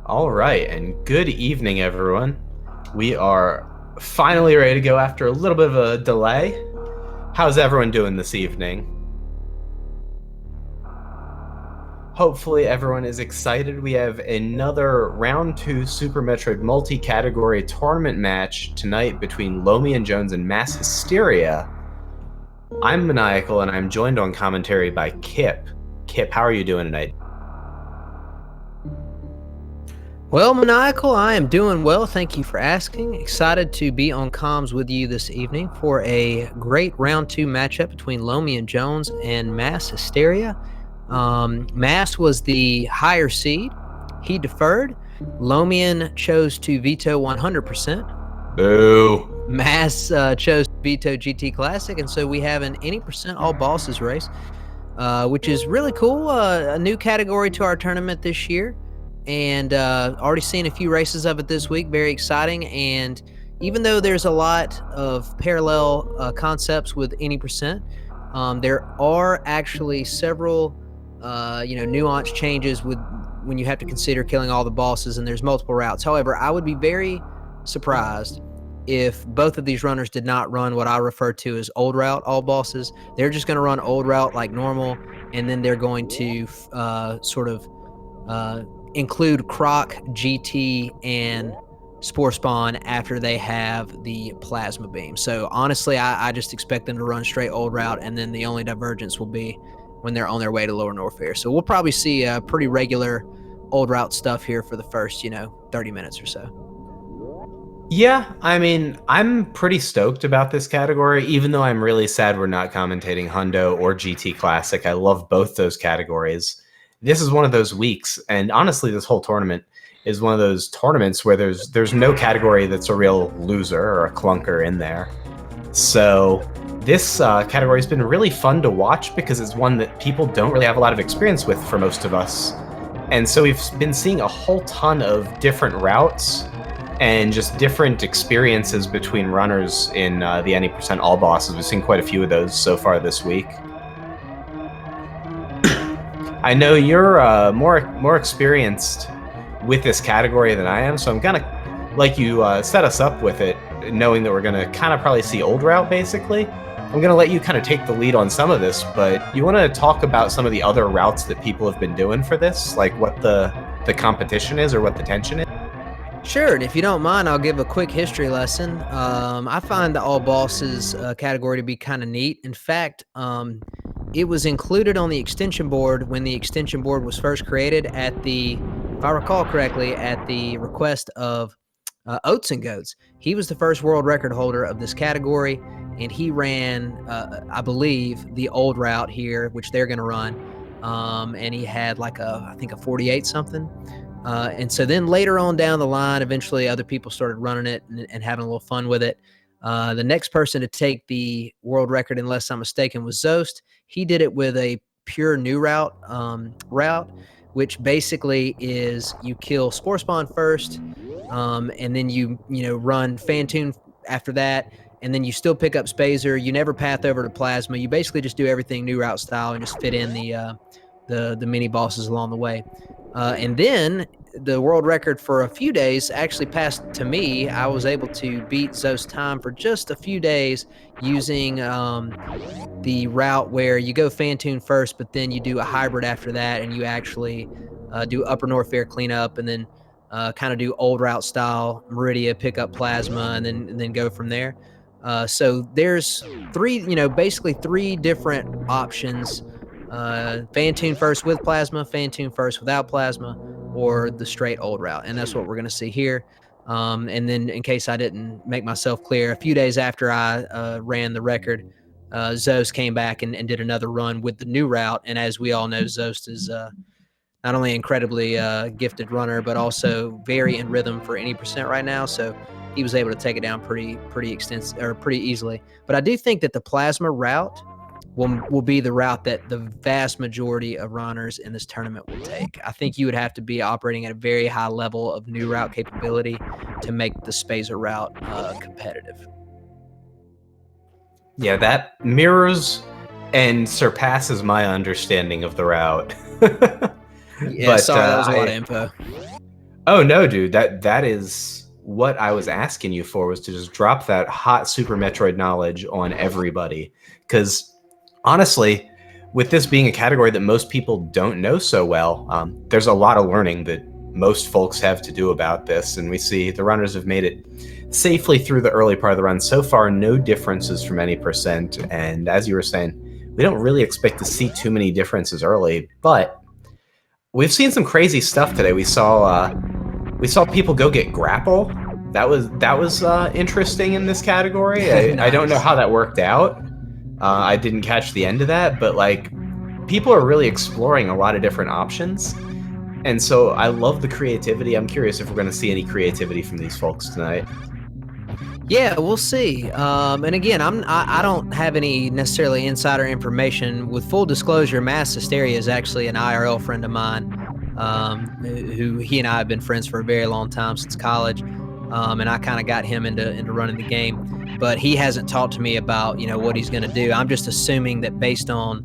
All right, and good evening, everyone. We are finally ready to go after a little bit of a delay. How's everyone doing this evening? Hopefully, everyone is excited. We have another round 2 Super Metroid multi-category tournament match tonight between Lomion Jones and MassHesteria. I'm Maniacal, and I'm joined on commentary by Kip. Kip, how are you doing tonight? Well, Maniacal, I am doing well. Thank you for asking. Excited to be on comms with you this evening for a great round 2 matchup between Lomion Jones and MassHesteria. Mass was the higher seed. He deferred. Lomion chose to veto 100%. Boo. Mass chose to veto GT Classic, and so we have an any percent all bosses race, which is really cool. A new category to our tournament this year. And already seen a few races of it this week. Very exciting. And even though there's a lot of parallel concepts with any percent, there are actually several nuance changes with when you have to consider killing all the bosses, and there's multiple routes. However, I would be very surprised if both of these runners did not run what I refer to as old route all bosses. They're just going to run old route like normal, and then they're going to include Croc, GT, and Spore Spawn after they have the Plasma Beam. So honestly, I just expect them to run straight old route, and then the only divergence will be when they're on their way to Lower Norfair. So we'll probably see pretty regular old route stuff here for the first, 30 minutes or so. Yeah, I mean, I'm pretty stoked about this category, even though I'm really sad we're not commentating Hundo or GT Classic. I love both those categories. This is one of those weeks, and honestly, this whole tournament is one of those tournaments where there's no category that's a real loser or a clunker in there. So this category has been really fun to watch because it's one that people don't really have a lot of experience with for most of us. And so we've been seeing a whole ton of different routes and just different experiences between runners in the any percent all bosses. We've seen quite a few of those so far this week. I know you're more experienced with this category than I am, so I'm gonna let you set us up with it, knowing that we're gonna kind of probably see old route basically. I'm gonna let you kind of take the lead on some of this, but you want to talk about some of the other routes that people have been doing for this, like what the competition is or what the tension is? Sure, and if you don't mind, I'll give a quick history lesson. I find the all bosses category to be kind of neat. In fact, it was included on the extension board when the extension board was first created if I recall correctly, at the request of Oats and Goats. He was the first world record holder of this category, and he ran, I believe, the old route here, which they're going to run. And he had I think a 48 something. And so then later on down the line, eventually other people started running it and having a little fun with it. The next person to take the world record, unless I'm mistaken, was Zost. He did it with a pure new route, which basically is you kill Spore Spawn first, and then you run Phantoon after that, and then you still pick up Spazer. You never path over to Plasma. You basically just do everything new route style and just fit in the mini bosses along the way. And then the world record for a few days actually passed to me. I was able to beat Zo's time for just a few days using the route where you go Phantoon first, but then you do a hybrid after that, and you actually do Upper Norfair cleanup, and then kind of do old route style Meridia, pick up Plasma, and then go from there. So there's basically three different options. Phantoon first with Plasma, Phantoon first without Plasma, or the straight old route. And that's what we're going to see here. And then in case I didn't make myself clear, a few days after I ran the record, Zost came back and did another run with the new route. And as we all know, Zost is not only an incredibly gifted runner, but also very in rhythm for any percent right now. So he was able to take it down pretty extensive or pretty easily. But I do think that the Plasma route will be the route that the vast majority of runners in this tournament will take. I think you would have to be operating at a very high level of new route capability to make the Spazer route competitive. Yeah, that mirrors and surpasses my understanding of the route. Yeah, sorry, that was a lot of info. Oh no, dude. That is what I was asking you for, was to just drop that hot Super Metroid knowledge on everybody. Because honestly, with this being a category that most people don't know so well, there's a lot of learning that most folks have to do about this, and we see the runners have made it safely through the early part of the run. So far, no differences from any percent, and as you were saying, we don't really expect to see too many differences early, but we've seen some crazy stuff today. We saw people go get grapple. That was interesting in this category. I don't know Nice. how that worked out. I didn't catch the end of that, but like, people are really exploring a lot of different options, and so I love the creativity. I'm curious if we're going to see any creativity from these folks tonight. Yeah, we'll see. And again, I don't have any necessarily insider information. With full disclosure, MassHesteria is actually an IRL friend of mine, who he and I have been friends for a very long time, since college. And I kind of got him into running the game, but he hasn't talked to me about what he's going to do. I'm just assuming that based on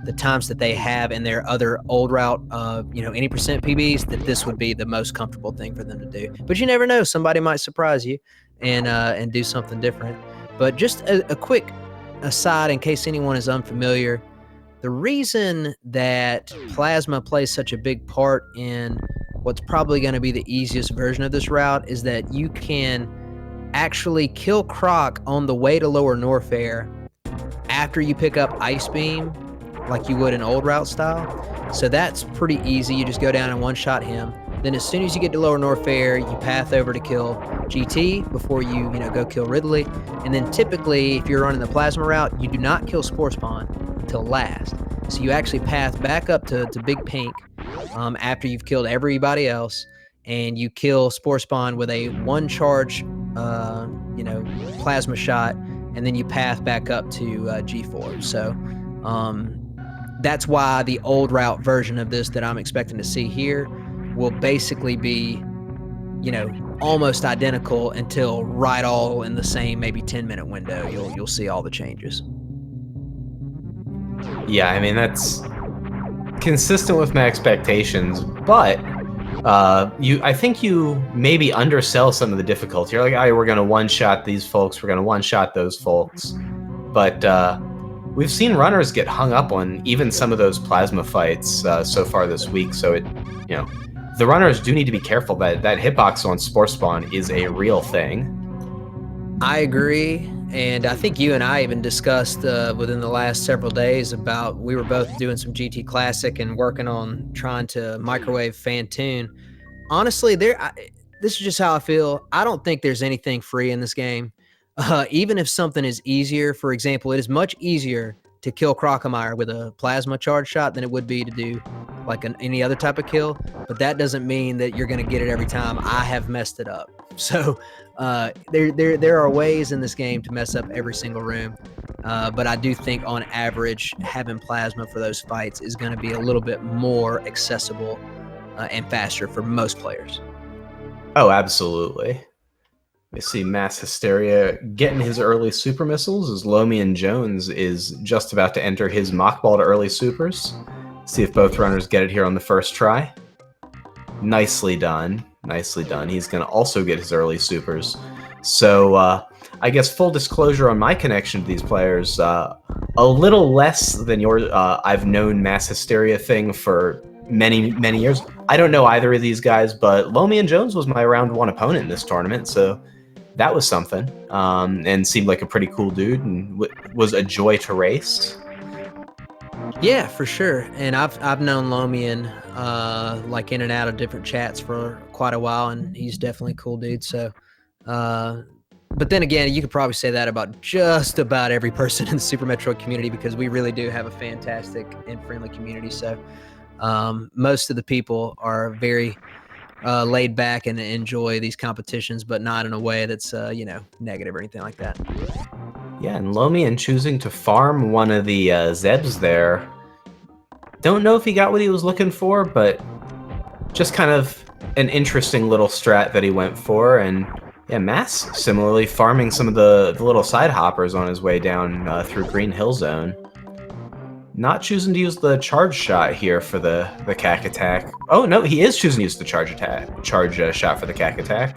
the times that they have in their other old route, any percent PBs, that this would be the most comfortable thing for them to do. But you never know; somebody might surprise you and do something different. But just a quick aside, in case anyone is unfamiliar, the reason that plasma plays such a big part in what's probably going to be the easiest version of this route is that you can actually kill Croc on the way to Lower Norfair after you pick up Ice Beam, like you would in old route style. So that's pretty easy. You just go down and one-shot him. Then as soon as you get to Lower Norfair, you path over to kill GT before you go kill Ridley. And then typically, if you're running the plasma route, you do not kill Spore Spawn until last. So you actually path back up to Big Pink after you've killed everybody else, and you kill Spore Spawn with a one charge, plasma shot, and then you path back up to G4. So that's why the old route version of this that I'm expecting to see here will basically be, almost identical until right all in the same maybe 10-minute window. You'll see all the changes. Yeah, I mean, that's consistent with my expectations, but I think you maybe undersell some of the difficulty. You're like, oh, we're going to one-shot these folks, we're going to one-shot those folks. But we've seen runners get hung up on even some of those plasma fights so far this week, so the runners do need to be careful that hitbox on Spore Spawn is a real thing. I agree. And I think you and I even discussed within the last several days about, we were both doing some GT Classic and working on trying to microwave Fantoon. Honestly, this is just how I feel. I don't think there's anything free in this game. Even if something is easier, for example, it is much easier to kill Crocomire with a plasma charge shot than it would be to do like any other type of kill. But that doesn't mean that you're going to get it every time. I have messed it up. So there are ways in this game to mess up every single room. But I do think on average, having plasma for those fights is going to be a little bit more accessible and faster for most players. Oh, absolutely. We see MassHesteria getting his early super missiles as Lomion Jones is just about to enter his mock ball to early supers. See if both runners get it here on the first try. Nicely done. Nicely done. He's going to also get his early supers. So I guess full disclosure on my connection to these players, a little less than your I've known MassHesteria thing for many, many years. I don't know either of these guys, but Lomion Jones was my round one opponent in this tournament, so that was something, and seemed like a pretty cool dude and was a joy to race. Yeah, for sure. And I've known Lomion like in and out of different chats for quite a while, and he's definitely a cool dude. So, but then again, you could probably say that about just about every person in the Super Metroid community, because we really do have a fantastic and friendly community. So, most of the people are very laid back and enjoy these competitions, but not in a way that's negative or anything like that. Yeah, and Lomion choosing to farm one of the Zebs there. Don't know if he got what he was looking for, but just kind of an interesting little strat that he went for. And yeah, Mass similarly farming some of the little side hoppers on his way down through Green Hill Zone. Not choosing to use the charge shot here for the cack attack. Oh no, he is choosing to use the charge shot for the cack attack.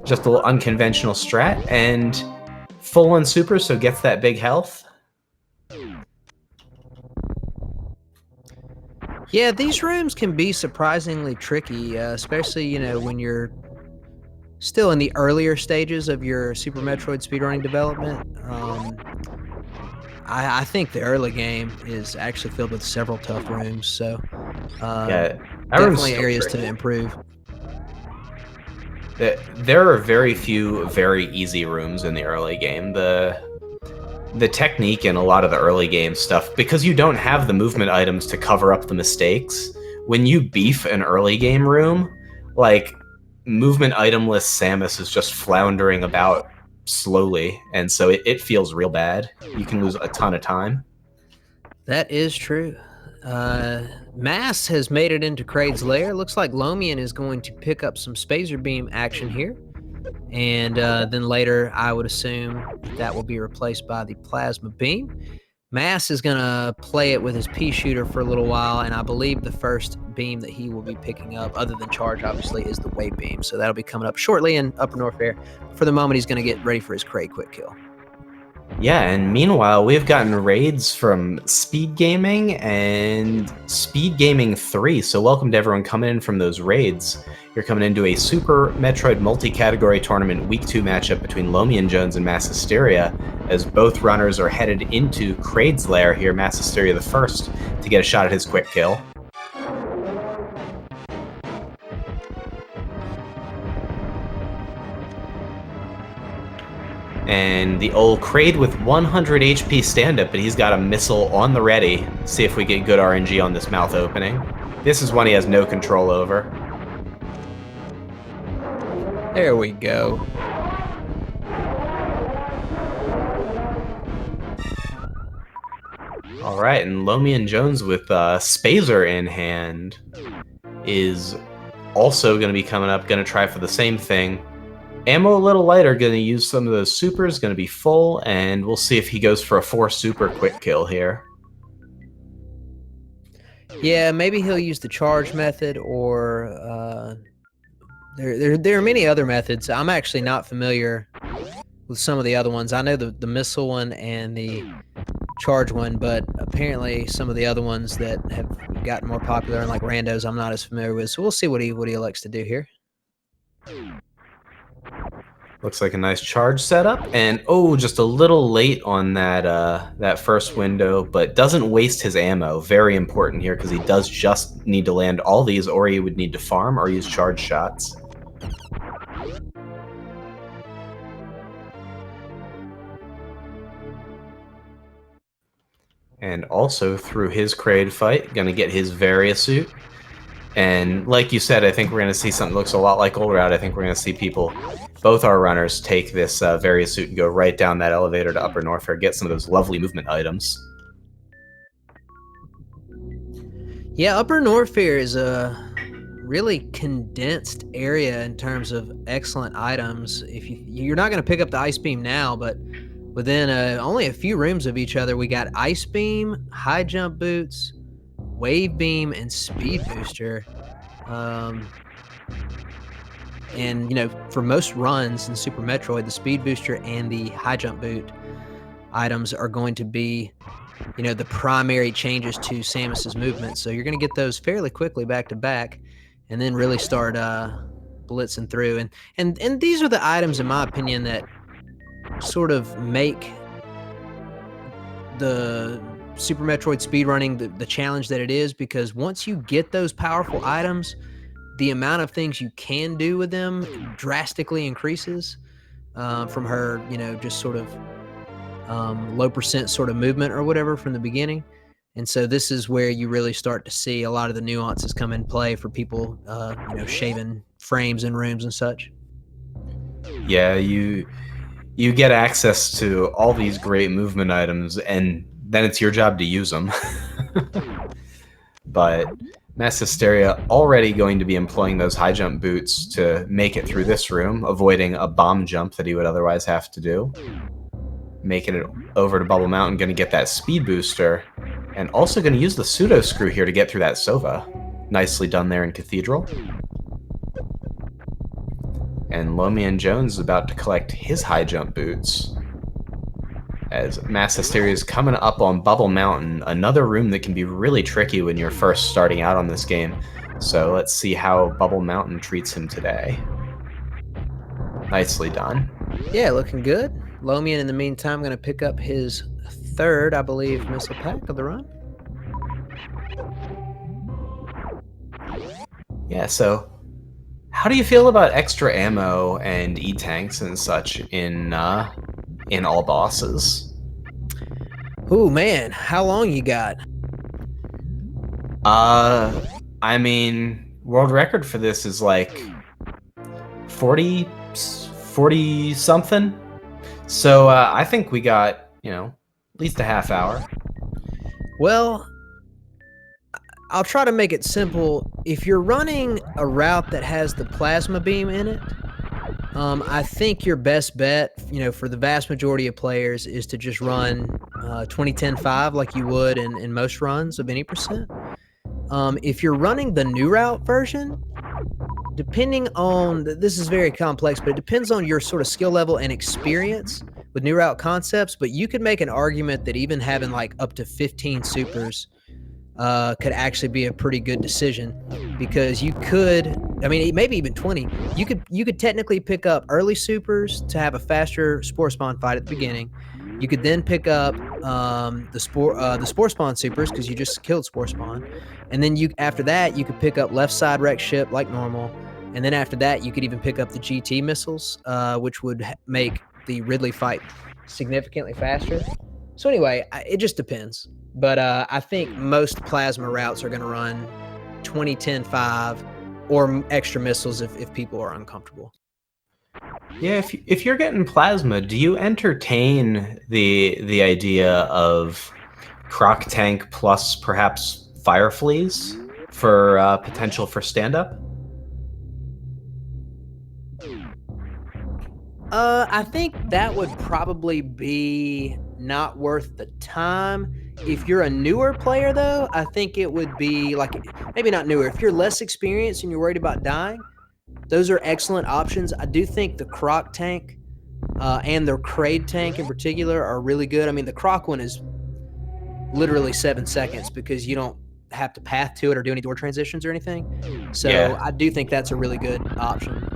Just a little unconventional strat, and full on super, so gets that big health. Yeah, these rooms can be surprisingly tricky, especially, you know, when you're still in the earlier stages of your Super Metroid speedrunning development. I think the early game is actually filled with several tough rooms, so Yeah, definitely areas to improve. There are very few very easy rooms in the early game. The technique in a lot of the early game stuff, because you don't have the movement items to cover up the mistakes, when you beef an early game room, like, movement itemless Samus is just floundering about slowly, and so it feels real bad. You can lose a ton of time. That is true. Mass has made it into Kraid's lair. Looks like Lomion is going to pick up some Spazer Beam action here. And then later, I would assume that will be replaced by the Plasma Beam. Mass is going to play it with his Pea Shooter for a little while, and I believe the first beam that he will be picking up, other than Charge, obviously, is the Wave Beam. So that'll be coming up shortly in Upper North Air. For the moment, he's going to get ready for his Kraid quick kill. Yeah, and meanwhile, we've gotten raids from SpeedGaming and SpeedGaming 3, so welcome to everyone coming in from those raids. You're coming into a Super Metroid multi-category tournament Week 2 matchup between Lomion Jones and MassHesteria, as both runners are headed into Kraid's lair here, MassHesteria the first, to get a shot at his quick kill. And the old Kraid with 100 HP stand-up, but he's got a missile on the ready. See if we get good RNG on this mouth opening. This is one he has no control over. There we go. Alright, and Lomion Jones with Spazer in hand is also going to be coming up, going to try for the same thing. Ammo a little lighter, going to use some of those supers, going to be full, and we'll see if he goes for a 4 super quick kill here. Yeah, maybe he'll use the charge method, or there are many other methods. I'm actually not familiar with some of the other ones. I know the missile one and the charge one, but apparently some of the other ones that have gotten more popular and like randos I'm not as familiar with. So we'll see what he elects to do here. Looks like a nice charge setup, and oh, just a little late on that first window, but doesn't waste his ammo. Very important here, because he does just need to land all these, or he would need to farm or use charge shots. And also, through his Kraid fight, gonna get his Varia suit. And like you said, I think we're going to see something that looks a lot like Old Route. I think we're going to see people, both our runners, take this Varia suit and go right down that elevator to Upper North Fair, get some of those lovely movement items. Yeah, Upper North Fair is a really condensed area in terms of excellent items. If you're not going to pick up the Ice Beam now, but within only a few rooms of each other, we got Ice Beam, High Jump Boots, Wave Beam, and Speed Booster. And, you know, for most runs in Super Metroid, the Speed Booster and the High Jump Boot items are going to be, you know, the primary changes to Samus's movement. So you're going to get those fairly quickly back to back, and then really start blitzing through. And these are the items, in my opinion, that sort of make the Super Metroid speedrunning the challenge that it is, because once you get those powerful items, the amount of things you can do with them drastically increases from her, you know, just sort of low percent sort of movement or whatever from the beginning. And so this is where you really start to see a lot of the nuances come in play for people, you know, shaving frames in rooms and such. Yeah, you get access to all these great movement items, and then it's your job to use them. But MassHesteria already going to be employing those high jump boots to make it through this room, avoiding a bomb jump that he would otherwise have to do. Making it over to Bubble Mountain, going to get that speed booster. And also going to use the pseudo screw here to get through that Sova. Nicely done there in Cathedral. And Lomion Jones is about to collect his high jump boots. As MassHesteria is coming up on Bubble Mountain, another room that can be really tricky when you're first starting out on this game. So let's see how Bubble Mountain treats him today. Nicely done. Yeah, looking good. Lomion, in the meantime, going to pick up his third, I believe, missile pack of the run. Yeah, so how do you feel about extra ammo and E-tanks and such in all bosses? Ooh, man, how long you got? I mean, world record for this is like 40 something. So I think we got, at least a half hour. Well, I'll try to make it simple. If you're running a route that has the plasma beam in it, I think your best bet, for the vast majority of players, is to just run 20-10-5 like you would in most runs of any percent. If you're running the new route version, depending on, this is very complex, but it depends on your sort of skill level and experience with new route concepts, but you could make an argument that even having like up to 15 supers could actually be a pretty good decision, because you could, maybe even 20. You could technically pick up early supers to have a faster spore spawn fight at the beginning. You could then pick up the spore spawn supers because you just killed spore spawn, and then after that you could pick up left side wreck ship like normal, and then after that you could even pick up the GT missiles, which would make the Ridley fight significantly faster. So anyway, it just depends. But I think most plasma routes are going to run 20-10-5 or extra missiles if people are uncomfortable. Yeah, if you're getting plasma, do you entertain the idea of Croc Tank plus perhaps Fire Fleas for potential for stand-up? I think that would probably be not worth the time. If you're a newer player, though, I think it would be like, maybe not newer. If you're less experienced and you're worried about dying, those are excellent options. I do think the Croc Tank and the Kraid Tank in particular are really good. I mean, the Croc one is literally 7 seconds because you don't have to path to it or do any door transitions or anything. So yeah. I do think that's a really good option.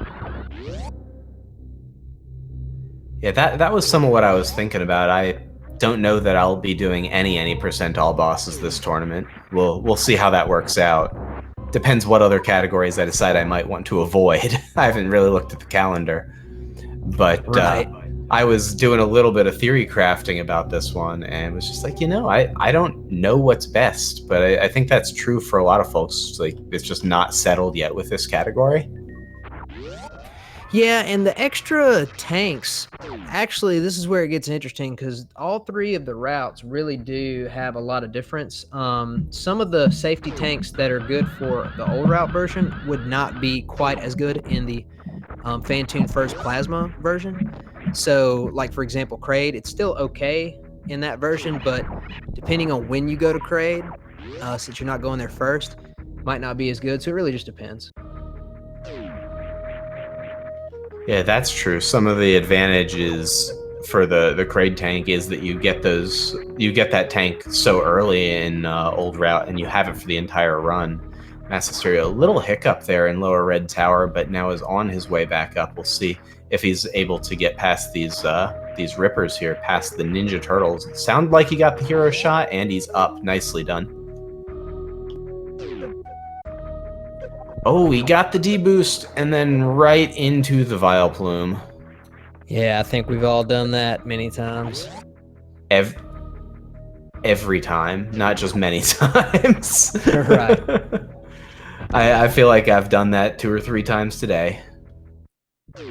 Yeah, that was some of what I was thinking about. I don't know that I'll be doing any percent all bosses this tournament. We'll see how that works out. Depends what other categories I decide I might want to avoid. I haven't really looked at the calendar. But right. I was doing a little bit of theory crafting about this one and was just like, I don't know what's best, but I think that's true for a lot of folks. Like, it's just not settled yet with this category. Yeah, and the extra tanks, actually, this is where it gets interesting because all three of the routes really do have a lot of difference. Some of the safety tanks that are good for the old route version would not be quite as good in the Phantoon First Plasma version. So, like, for example, Kraid, it's still okay in that version, but depending on when you go to Kraid, since you're not going there first, might not be as good. So it really just depends. Yeah, that's true. Some of the advantages for the Kraid tank is that you get that tank so early in old route, and you have it for the entire run. MassHesteria, a little hiccup there in lower red tower, but now is on his way back up. We'll see if he's able to get past these rippers here, past the Ninja Turtles. It sounded like he got the hero shot, and he's up. Nicely done. Oh, he got the D-boost, and then right into the Vile Plume. Yeah, I think we've all done that many times. Every time, not just many times. Right. I feel like I've done that 2 or 3 times today.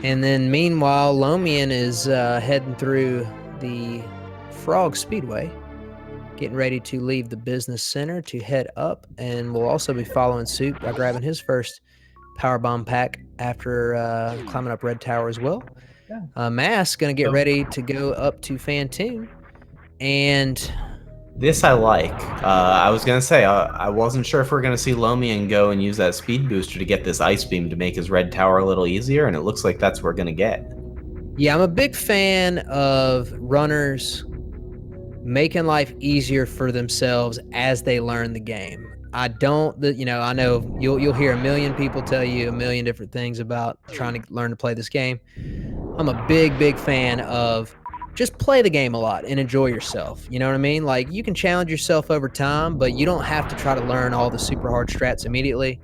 And then meanwhile, Lomion is heading through the Frog Speedway, getting ready to leave the business center to head up, and we'll also be following suit by grabbing his first power bomb pack after climbing up Red Tower as well. Mass gonna get ready to go up to Phantoon, and This I like. I was gonna say I wasn't sure if we're gonna see Lomion go and use that speed booster to get this ice beam to make his red tower a little easier, and it looks like that's what we're gonna get. Yeah, I'm a big fan of runners making life easier for themselves as they learn the game. I don't, I know you'll hear a million people tell you a million different things about trying to learn to play this game. I'm a big fan of just play the game a lot and enjoy yourself. You know what I mean? Like, you can challenge yourself over time, but you don't have to try to learn all the super hard strats immediately.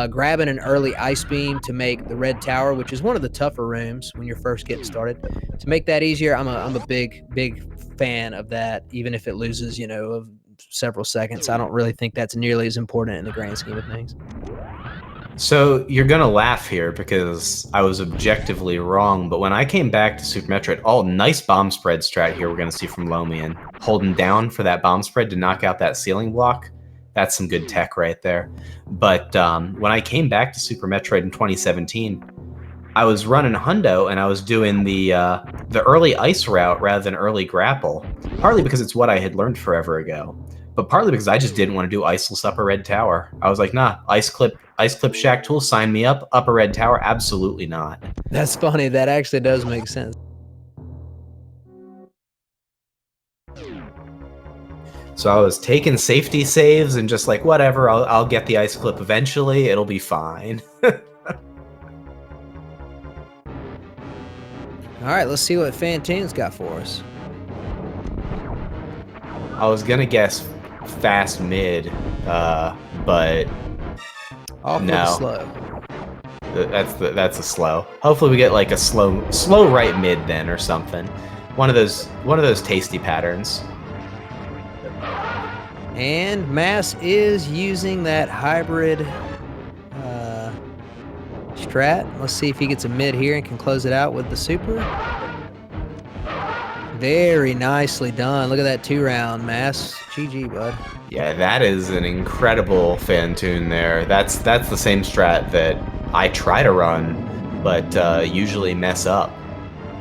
Grabbing an early ice beam to make the red tower, which is one of the tougher rooms when you're first getting started, to make that easier, I'm a big fan of that. Even if it loses, of several seconds, I don't really think that's nearly as important in the grand scheme of things. So you're gonna laugh here because I was objectively wrong, but when I came back to Super Metroid, nice bomb spread strat here we're gonna see from Lomion. Holding down for that bomb spread to knock out that ceiling block. That's some good tech right there. But when I came back to Super Metroid in 2017, I was running Hundo and I was doing the early ice route rather than early grapple, partly because it's what I had learned forever ago, but partly because I just didn't want to do iceless upper red tower. I was like, nah, ice clip shack tool, sign me up. Upper red tower, absolutely not. That's funny. That actually does make sense. So I was taking safety saves and just like, whatever, I'll get the ice clip eventually. It'll be fine. All right, let's see what Fantoon's got for us. I was gonna guess fast mid, but Off with no. the slow. That's a slow. Hopefully we get like a slow right mid then or something. One of those tasty patterns. And Mass is using that hybrid strat. Let's see if he gets a mid here and can close it out with the super. Very nicely done. Look at that 2-round, Mass. GG, bud. Yeah, that is an incredible Fantoon there. That's the same strat that I try to run, but usually mess up.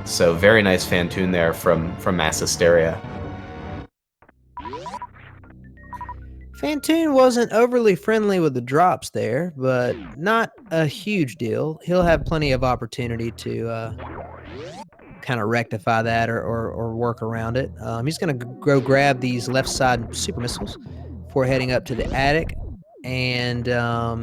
So very nice Fantoon there from MassHesteria. Fantoon wasn't overly friendly with the drops there, but not a huge deal. He'll have plenty of opportunity to kind of rectify that or work around it. He's going to go grab these left side super missiles before heading up to the attic. And, I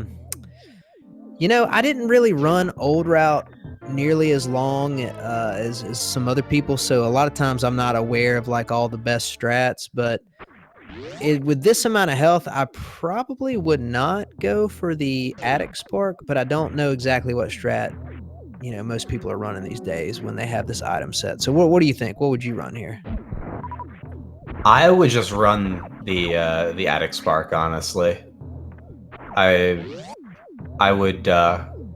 didn't really run old route nearly as long as some other people, so a lot of times I'm not aware of like all the best strats, but with this amount of health, I probably would not go for the attic spark, but I don't know exactly what strat most people are running these days when they have this item set. So what do you think? What would you run here? I would just run the attic spark, honestly. I would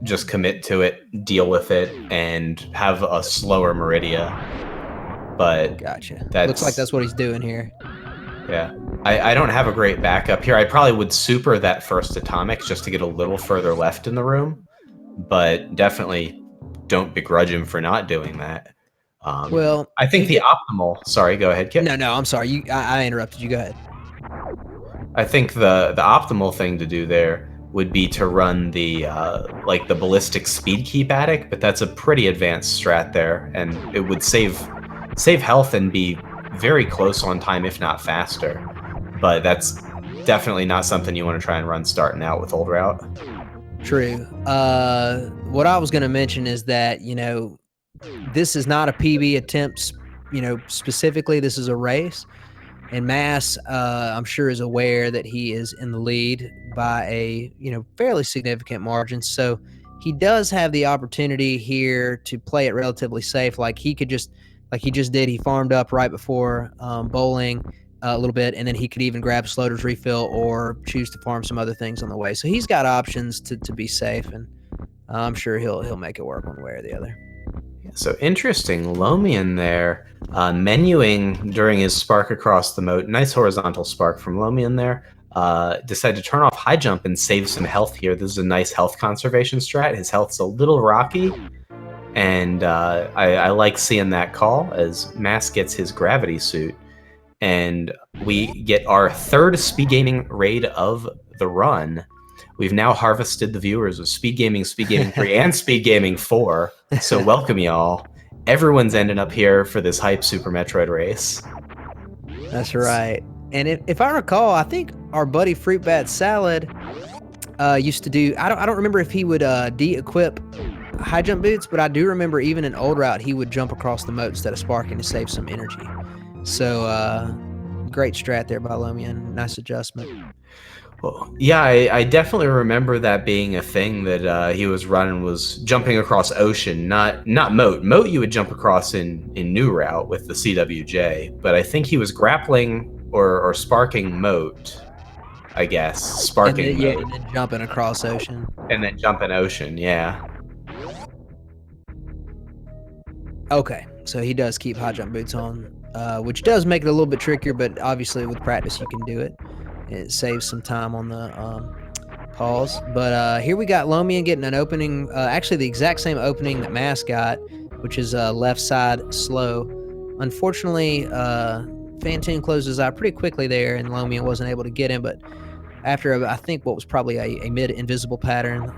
just commit to it, deal with it, and have a slower Meridia. But gotcha. Looks like that's what he's doing here. Yeah. I don't have a great backup here. I probably would super that first atomic just to get a little further left in the room, but definitely don't begrudge him for not doing that. Well, I think the optimal. Sorry, go ahead, Kip. No, I'm sorry. I interrupted you. Go ahead. I think the optimal thing to do there would be to run the the ballistic speed keep attic, but that's a pretty advanced strat there, and it would save health and be very close on time, if not faster. But that's definitely not something you want to try and run starting out with old route. True. What I was going to mention is that, this is not a PB attempt, specifically. This is a race. And Mass, I'm sure, is aware that he is in the lead by a, fairly significant margin. So he does have the opportunity here to play it relatively safe. Like he just did. He farmed up right before bowling a little bit, and then he could even grab Sloter's refill or choose to farm some other things on the way. So he's got options to be safe, and I'm sure he'll make it work one way or the other. So interesting, Lomion there, menuing during his spark across the moat. Nice horizontal spark from Lomion there. Decided to turn off high jump and save some health here. This is a nice health conservation strat. His health's a little rocky, and I like seeing that call as Mass gets his gravity suit. and we get our third Speed Gaming raid of the run. We've now harvested the viewers of Speed Gaming 3, and Speed Gaming 4. So welcome y'all. Everyone's ending up here for this hype Super Metroid race. That's right. And if I recall, I think our buddy Fruit Bat Salad used to do. I don't remember if he would de-equip high jump boots, but I do remember even in old route he would jump across the moat instead of sparking to save some energy. So great strat there by Lomion. Nice adjustment. Well, yeah, I definitely remember that being a thing that he was running, was jumping across ocean, not moat. Moat you would jump across in new route with the CWJ, but I think he was grappling or sparking moat, I guess. Sparking moat. Yeah, and then jumping across ocean. And then jumping ocean, yeah. Okay, so he does keep high jump boots on, which does make it a little bit trickier, but obviously with practice you can do it. It saves some time on the pause. But here we got Lomion getting an opening, actually the exact same opening that Mass got, which is left side slow. Unfortunately, Fantoon closes out pretty quickly there, and Lomion wasn't able to get him, but after, I think, what was probably a mid-invisible pattern.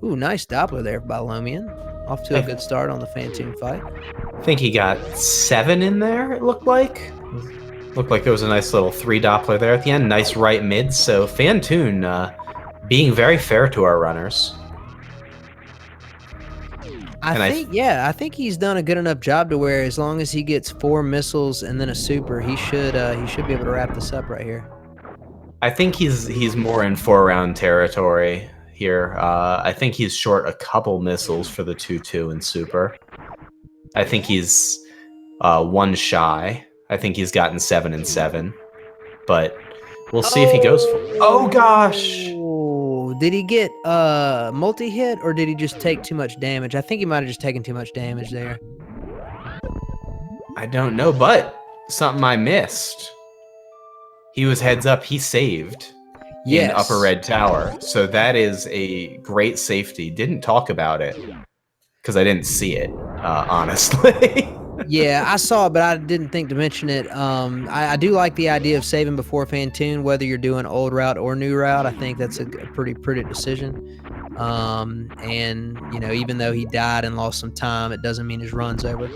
Ooh, nice Doppler there by Lomion. Off to a good start on the Fantoon fight. I think he got 7 in there, it looked like. Looked like there was a nice little 3 Doppler there at the end. Nice right mid. So Fantoon being very fair to our runners. I think he's done a good enough job to where as long as he gets 4 missiles and then a super, he should be able to wrap this up right here. I think he's more in 4-round territory here. I think he's short a couple missiles for the 2-2 and super. I think he's 1 shy. I think he's gotten 7 and 7, but we'll see if he goes for. Oh gosh! Did he get multi-hit, or did he just take too much damage? I think he might have just taken too much damage there. I don't know, but something I missed. He was heads up. He saved in upper red tower, so that is a great safety. Didn't talk about it because I didn't see it, honestly. Yeah, I saw it, but I didn't think to mention it. I do like the idea of saving before Fantoon, whether you're doing old route or new route. I think that's a pretty prudent decision. And, you know, even though he died and lost some time, it doesn't mean his run's over.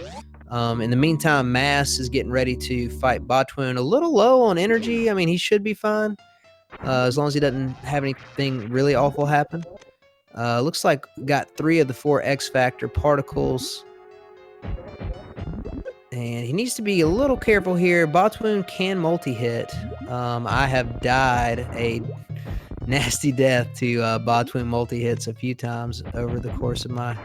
In the meantime, Mass is getting ready to fight Botwoon. A little low on energy. I mean, he should be fine as long as he doesn't have anything really awful happen. Looks like we got 3 of the 4 X Factor particles. And he needs to be a little careful here. Botwoon can multi-hit. I have died a nasty death to Botwoon multi-hits a few times over the course of my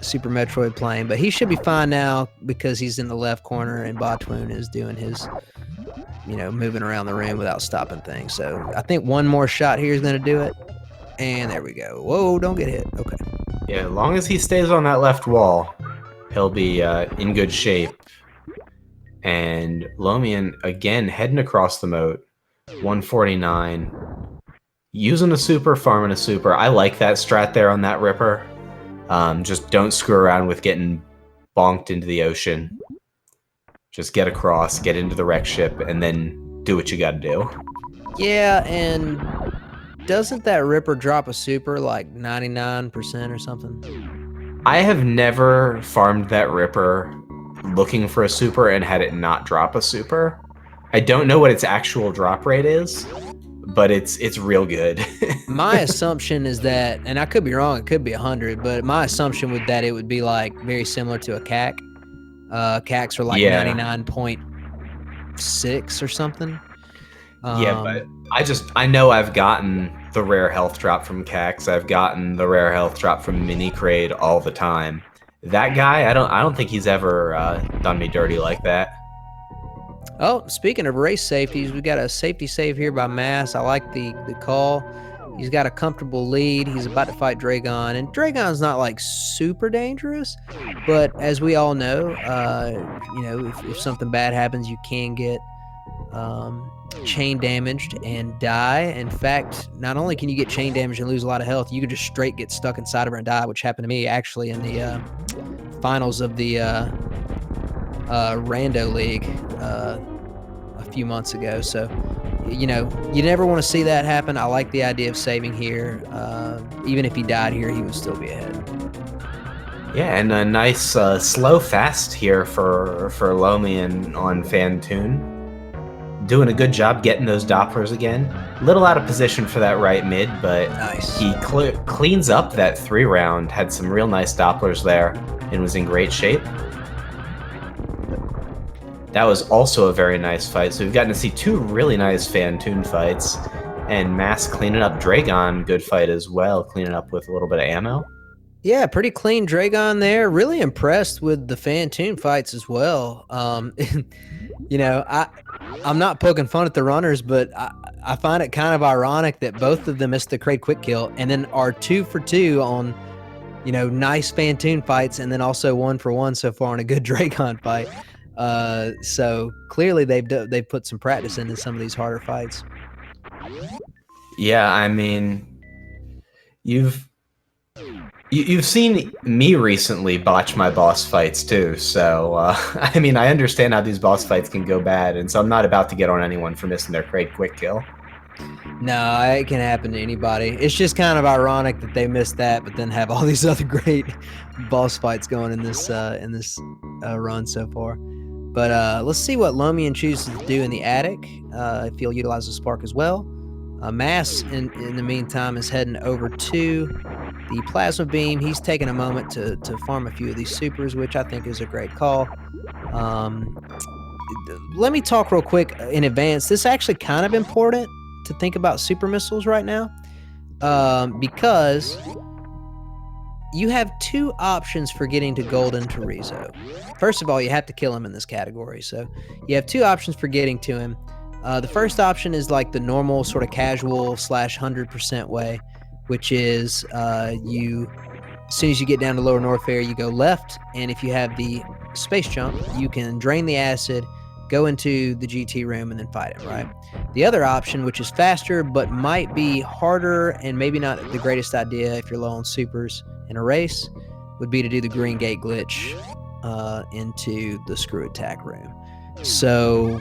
Super Metroid playing. But he should be fine now because he's in the left corner and Botwoon is doing his, you know, moving around the room without stopping things. So I think 1 more shot here is going to do it. And there we go. Whoa, don't get hit. Okay. Yeah, as long as he stays on that left wall, he'll be in good shape. And Lomion, again, heading across the moat. 149. Using a super, farming a super. I like that strat there on that Ripper. Just don't screw around with getting bonked into the ocean. Just get across, get into the wreck ship, and then do what you gotta do. Yeah, and doesn't that Ripper drop a super like 99% or something? I have never farmed that Ripper looking for a super and had it not drop a super. I don't know what its actual drop rate is, but it's real good. My assumption is that, and I could be wrong, it could be 100, but my assumption would that it would be like very similar to a CAC. CACs are like 99.6 or something. Yeah, but I know I've gotten the rare health drop from CACs. I've gotten the rare health drop from Mini Crade all the time. That guy, I don't think he's ever done me dirty like that. Oh, speaking of race safeties, we got a safety save here by Mass. I like the call. He's got a comfortable lead. He's about to fight Dragon, and Dragon's not like super dangerous, but as we all know, you know, if something bad happens, you can get chain damaged and die. In fact, not only can you get chain damaged and lose a lot of health, you could just straight get stuck inside of her and die, which happened to me actually in the finals of the Rando League a few months ago. So, you know, you never want to see that happen. I like the idea of saving here. Even if he died here, he would still be ahead. Yeah, and a nice slow fast here for Lomion on Fantoon. Doing a good job getting those Dopplers again. A little out of position for that right mid, but Nice. he cleans up that 3-round, had some real nice Dopplers there, and was in great shape. That was also a very nice fight, so we've gotten to see 2 really nice Fantoon fights, and Mass cleaning up Dragon, good fight as well, cleaning up with a little bit of ammo. Yeah, pretty clean Dragon there. Really impressed with the Fantoon fights as well. You know, I'm not poking fun at the runners, but I find it kind of ironic that both of them missed the Kraid quick kill and then are 2 for 2 on, you know, nice Fantoon fights, and then also 1 for 1 so far on a good Dragon fight. So clearly they've put some practice into some of these harder fights. Yeah, I mean, you've seen me recently botch my boss fights too, so I mean, I understand how these boss fights can go bad, and so I'm not about to get on anyone for missing their Kraid quick kill. No, it can happen to anybody. It's just kind of ironic that they missed that, but then have all these other great boss fights going in this run so far. But let's see what Lomion chooses to do in the attic. If he'll utilize the spark as well. Mass, in the meantime, is heading over to the plasma beam. He's taking a moment to farm a few of these supers, which I think is a great call. Let me talk real quick in advance. This is actually kind of important to think about super missiles right now, because you have 2 options for getting to Golden Terizo. First of all, you have to kill him in this category, so you have 2 options for getting to him. The first option is like the normal sort of casual / 100% way, which is you, as soon as you get down to Lower Norfair, you go left, and if you have the space jump, you can drain the acid, go into the GT room, and then fight it, right? The other option, which is faster but might be harder and maybe not the greatest idea if you're low on supers in a race, would be to do the green gate glitch into the screw attack room. So,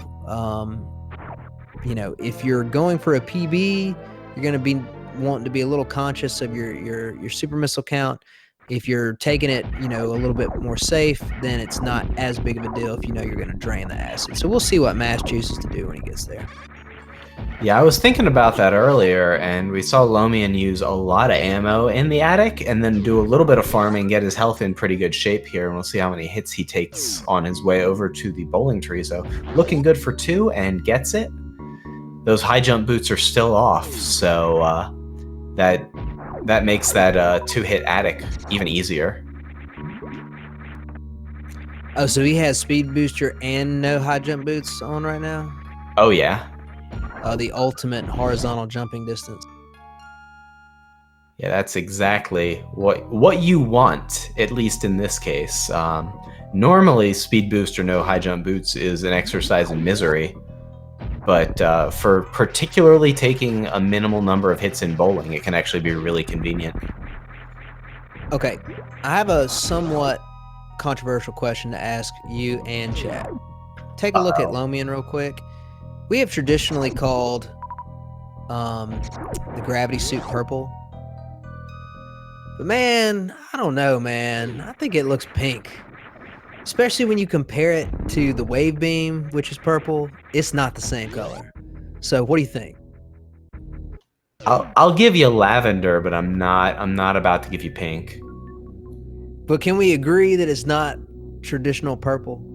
you know, if you're going for a PB, you're going to be wanting to be a little conscious of your super missile count. If you're taking it, you know, a little bit more safe, then it's not as big of a deal if you know you're going to drain the acid. So we'll see what Mass chooses to do when he gets there. Yeah, I was thinking about that earlier, and we saw Lomion use a lot of ammo in the attic, and then do a little bit of farming, get his health in pretty good shape here, and we'll see how many hits he takes on his way over to the bowling tree. So looking good for 2, and gets it. Those high jump boots are still off, so that makes that 2-hit attic even easier. Oh, so he has speed booster and no high jump boots on right now? Oh yeah. The ultimate horizontal jumping distance. Yeah, that's exactly what you want, at least in this case. Normally, speed boost or no high jump boots is an exercise in misery, but for particularly taking a minimal number of hits in bowling, it can actually be really convenient. Okay, I have a somewhat controversial question to ask you and chat. Take a look at Lomion real quick. We have traditionally called the gravity suit purple. But man, I don't know, man. I think it looks pink. Especially when you compare it to the wave beam, which is purple. It's not the same color. So what do you think? I'll give you lavender, but I'm not about to give you pink. But can we agree that it's not traditional purple?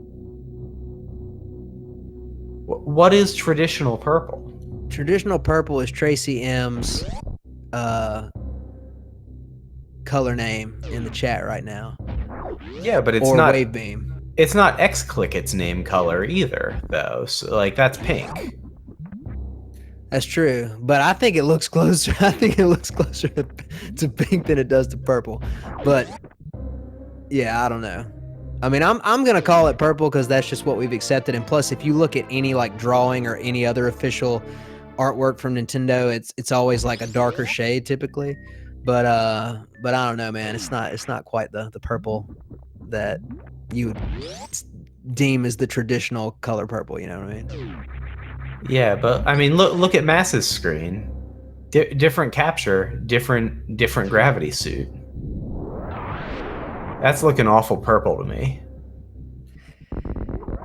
What is traditional purple? Traditional purple is Tracy M's color name in the chat right now. Yeah, but it's or not wave beam. It's not XClickit's name color either, though. So like that's pink. That's true, but I think it looks closer. I think it looks closer to pink than it does to purple. But yeah, I don't know. I mean, I'm gonna call it purple because that's just what we've accepted. And plus, if you look at any like drawing or any other official artwork from Nintendo, it's always like a darker shade typically. But I don't know, man. It's not quite the purple that you would deem as the traditional color purple. You know what I mean? Yeah, but I mean, look at Mass's screen. Different capture, different gravity suit. That's looking awful purple to me.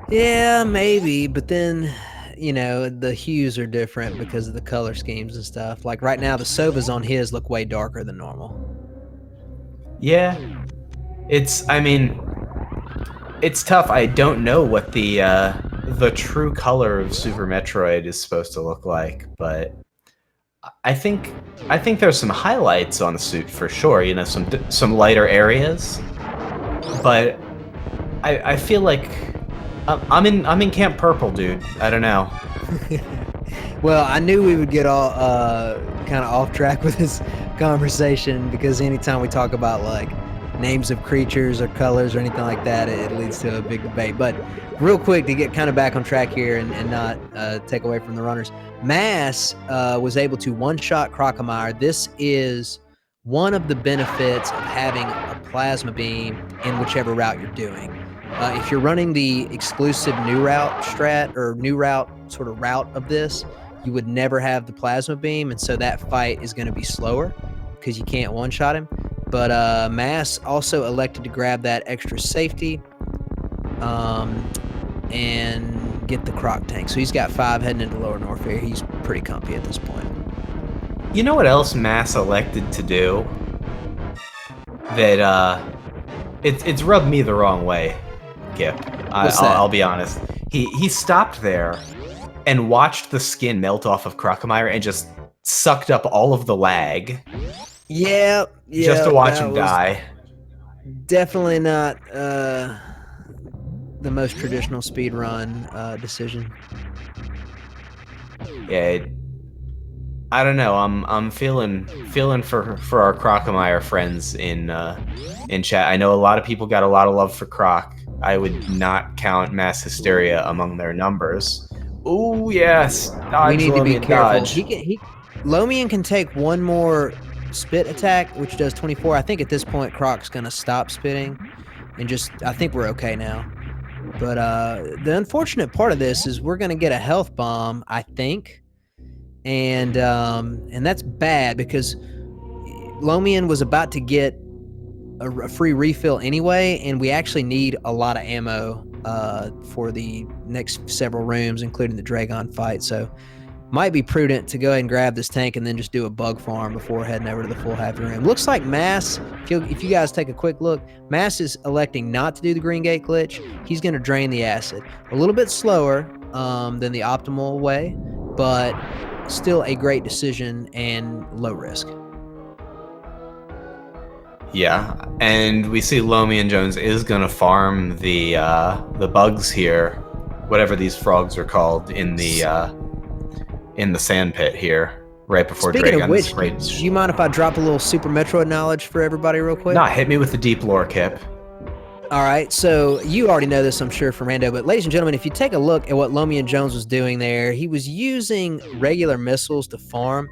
Yeah, maybe, but then the hues are different because of the color schemes and stuff. Like right now, the Sovas on his look way darker than normal. Yeah, I mean, it's tough. I don't know what the true color of Super Metroid is supposed to look like, but I think there's some highlights on the suit for sure. You know, some lighter areas, but I feel like I'm in Camp Purple, dude. I don't know. Well, I knew we would get all kind of off track with this conversation because anytime we talk about like names of creatures or colors or anything like that, it leads to a big debate. But real quick to get kind of back on track here and not take away from the runners, Mass was able to one-shot Crocomire. This is one of the benefits of having a plasma beam in whichever route you're doing. If you're running the exclusive new route strat or new route sort of route of this, you would never have the plasma beam, and so that fight is going to be slower because you can't one-shot him. But Mass also elected to grab that extra safety and get the Croc tank. So he's got 5 heading into Lower North here. He's pretty comfy at this point. You know what else Mass elected to do? That it's rubbed me the wrong way, Kip. I'll be honest. He stopped there and watched the skin melt off of Crocomire and just sucked up all of the lag. Yeah. Just to watch him die. Definitely not the most traditional speedrun decision. Yeah, I don't know. I'm feeling for our Crocomire friends in chat. I know a lot of people got a lot of love for Croc. I would not count MassHesteria among their numbers. Oh yes, dodge, we need to be Lomion, careful. dodge. Lomion can take one more spit attack, which does 24. I think at this point Croc's gonna stop spitting, and I think we're okay now. But the unfortunate part of this is we're gonna get a health bomb, I think, and that's bad because Lomion was about to get a free refill anyway, and we actually need a lot of ammo for the next several rooms, including the Dragon fight. So might be prudent to go ahead and grab this tank and then just do a bug farm before heading over to the full happy room. Looks like Mass, if you guys take a quick look, Mass is electing not to do the green gate glitch. He's going to drain the acid. A little bit slower than the optimal way, but still a great decision and low risk. Yeah, and we see Lomion Jones is gonna farm the bugs here, whatever these frogs are called, in the sand pit here, right before Speaking Dragon's of which, do you mind if I drop a little Super Metroid knowledge for everybody real quick? Nah, hit me with the deep lore, Kip. All right, so you already know this, I'm sure, from Rando, but ladies and gentlemen, if you take a look at what Lomion Jones was doing there, he was using regular missiles to farm,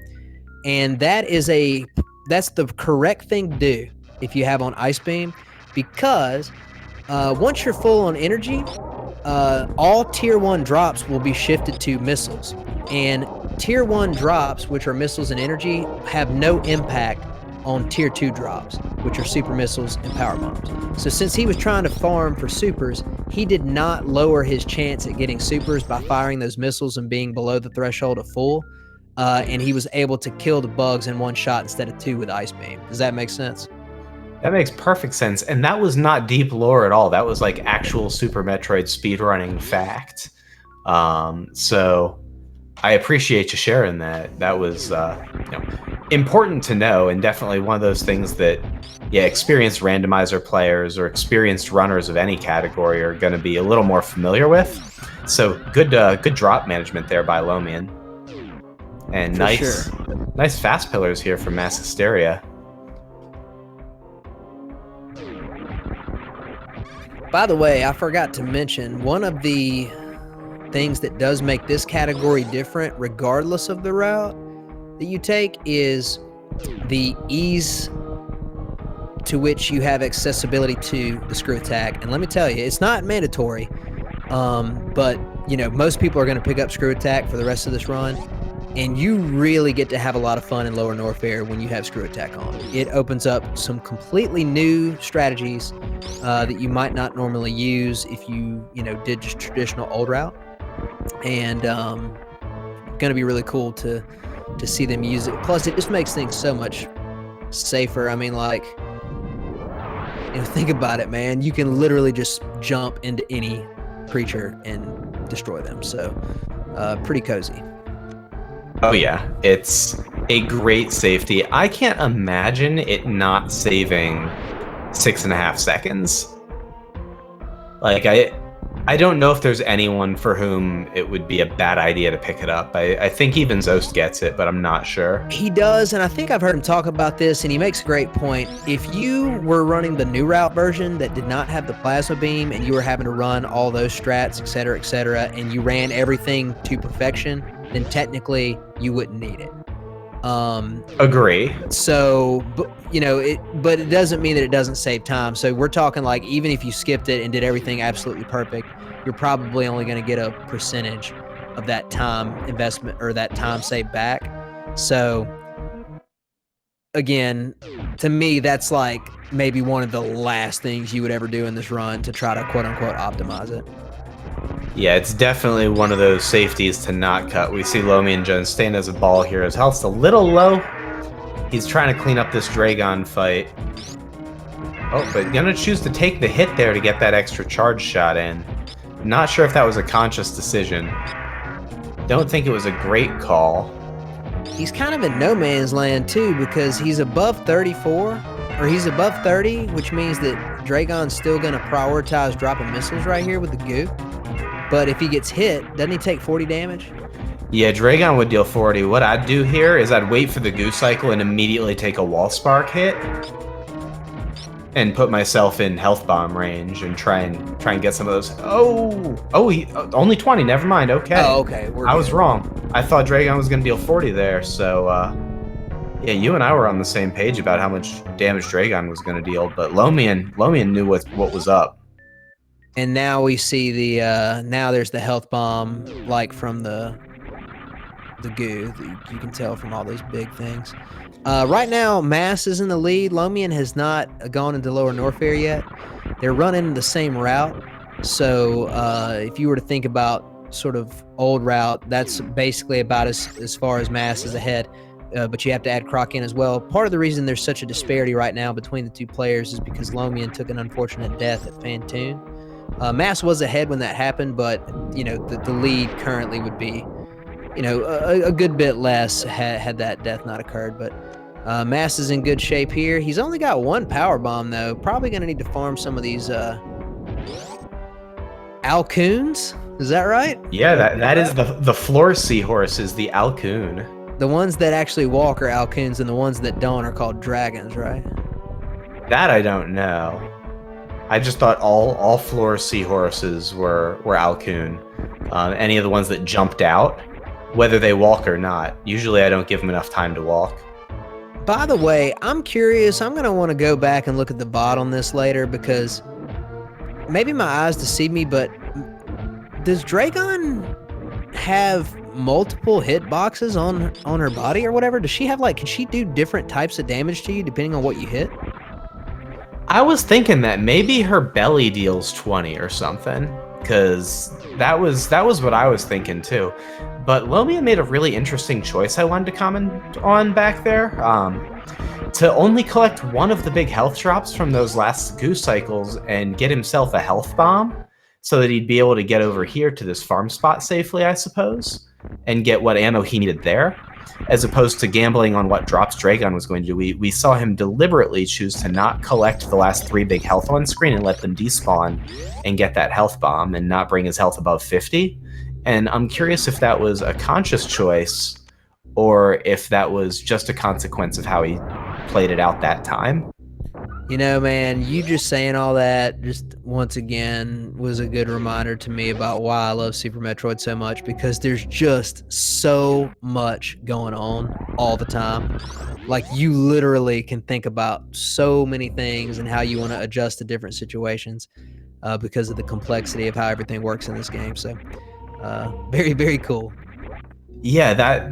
and that's the correct thing to do if you have on Ice Beam, because once you're full on energy, all tier 1 drops will be shifted to missiles, and tier 1 drops, which are missiles and energy, have no impact on tier 2 drops, which are super missiles and power bombs. So since he was trying to farm for supers, he did not lower his chance at getting supers by firing those missiles and being below the threshold of full, and he was able to kill the bugs in one shot instead of 2 with Ice Beam. Does that make sense? That makes perfect sense, and that was not deep lore at all. That was like actual Super Metroid speedrunning fact. So I appreciate you sharing that. That was important to know, and definitely one of those things that experienced randomizer players or experienced runners of any category are going to be a little more familiar with. So good drop management there by Lomion, and nice fast pillars here from MassHesteria. By the way, I forgot to mention, one of the things that does make this category different, regardless of the route that you take, is the ease to which you have accessibility to the screw attack. And let me tell you, it's not mandatory, But most people are going to pick up Screw Attack for the rest of this run, and you really get to have a lot of fun in Lower Norfair when you have Screw Attack on. It opens up some completely new strategies that you might not normally use if you did just traditional old route, and going to be really cool to see them use it. Plus, it just makes things so much safer. I mean, like, think about it, man. You can literally just jump into any creature and destroy them. So, pretty cozy. Oh yeah, it's a great safety. I can't imagine it not saving 6.5 seconds. Like, I don't know if there's anyone for whom it would be a bad idea to pick it up. I think even Zost gets it, but I'm not sure. He does, and I think I've heard him talk about this, and he makes a great point. If you were running the new route version that did not have the plasma beam, and you were having to run all those strats, et cetera, and you ran everything to perfection, then technically you wouldn't need it. Agree. So, but it doesn't mean that it doesn't save time. So we're talking like, even if you skipped it and did everything absolutely perfect, you're probably only going to get a percentage of that time investment or that time saved back. So again, to me, that's like maybe one of the last things you would ever do in this run to try to quote unquote optimize it. Yeah, it's definitely one of those safeties to not cut. We see Lomion Jones staying as a ball here. His health's a little low. He's trying to clean up this Dragon fight. Oh, but gonna choose to take the hit there to get that extra charge shot in. Not sure if that was a conscious decision. Don't think it was a great call. He's kind of in no man's land too, because he's above 34, or he's above 30, which means that Dragon's still gonna prioritize dropping missiles right here with the goo. But if he gets hit, doesn't he take 40 damage? Yeah, Dragon would deal 40. What I'd do here is I'd wait for the goo cycle and immediately take a wall spark hit and put myself in health bomb range and try and get some of those. He only 20. Never mind. Okay. Oh, okay. I was wrong. I thought Dragon was going to deal 40 there. So yeah, you and I were on the same page about how much damage Dragon was going to deal, but Lomion knew what was up. And now we see the now there's the health bomb, like from the goo. You can tell from all those big things. Right now, Mass is in the lead. Lomion has not gone into Lower Norfair yet. They're running the same route. So if you were to think about sort of old route, that's basically about as far as Mass is ahead. But you have to add Croc in as well. Part of the reason there's such a disparity right now between the two players is because Lomion took an unfortunate death at Fantoon. Mass was ahead when that happened, but the lead currently would be a good bit less had that death not occurred. But Mass is in good shape here. He's only got one power bomb though. Probably going to need to farm some of these Alcoons. Is that right? Yeah, that is the floor seahorses, the Alcoon. The ones that actually walk are Alcoons, and the ones that don't are called dragons, right? That I don't know. I just thought all floor seahorses were Alcoon. Any of the ones that jumped out, whether they walk or not. Usually I don't give them enough time to walk. By the way, I'm curious. I'm going to want to go back and look at the VOD on this later, because maybe my eyes deceive me, but does Dragon have multiple hit boxes on her body or whatever? Does she have can she do different types of damage to you depending on what you hit? I was thinking that maybe her belly deals 20 or something, because that was what I was thinking too. But Lomion made a really interesting choice I wanted to comment on back there. To only collect one of the big health drops from those last goo cycles and get himself a health bomb so that he'd be able to get over here to this farm spot safely, I suppose, and get what ammo he needed there, as opposed to gambling on what drops Dragon was going to do. We saw him deliberately choose to not collect the last 3 big health on screen and let them despawn and get that health bomb and not bring his health above 50. And I'm curious if that was a conscious choice or if that was just a consequence of how he played it out that time. Man, you just saying all that just once again was a good reminder to me about why I love Super Metroid so much, because there's just so much going on all the time. Like, you literally can think about so many things and how you want to adjust to different situations. because of the complexity of how everything works in this game. So very, very cool. Yeah, that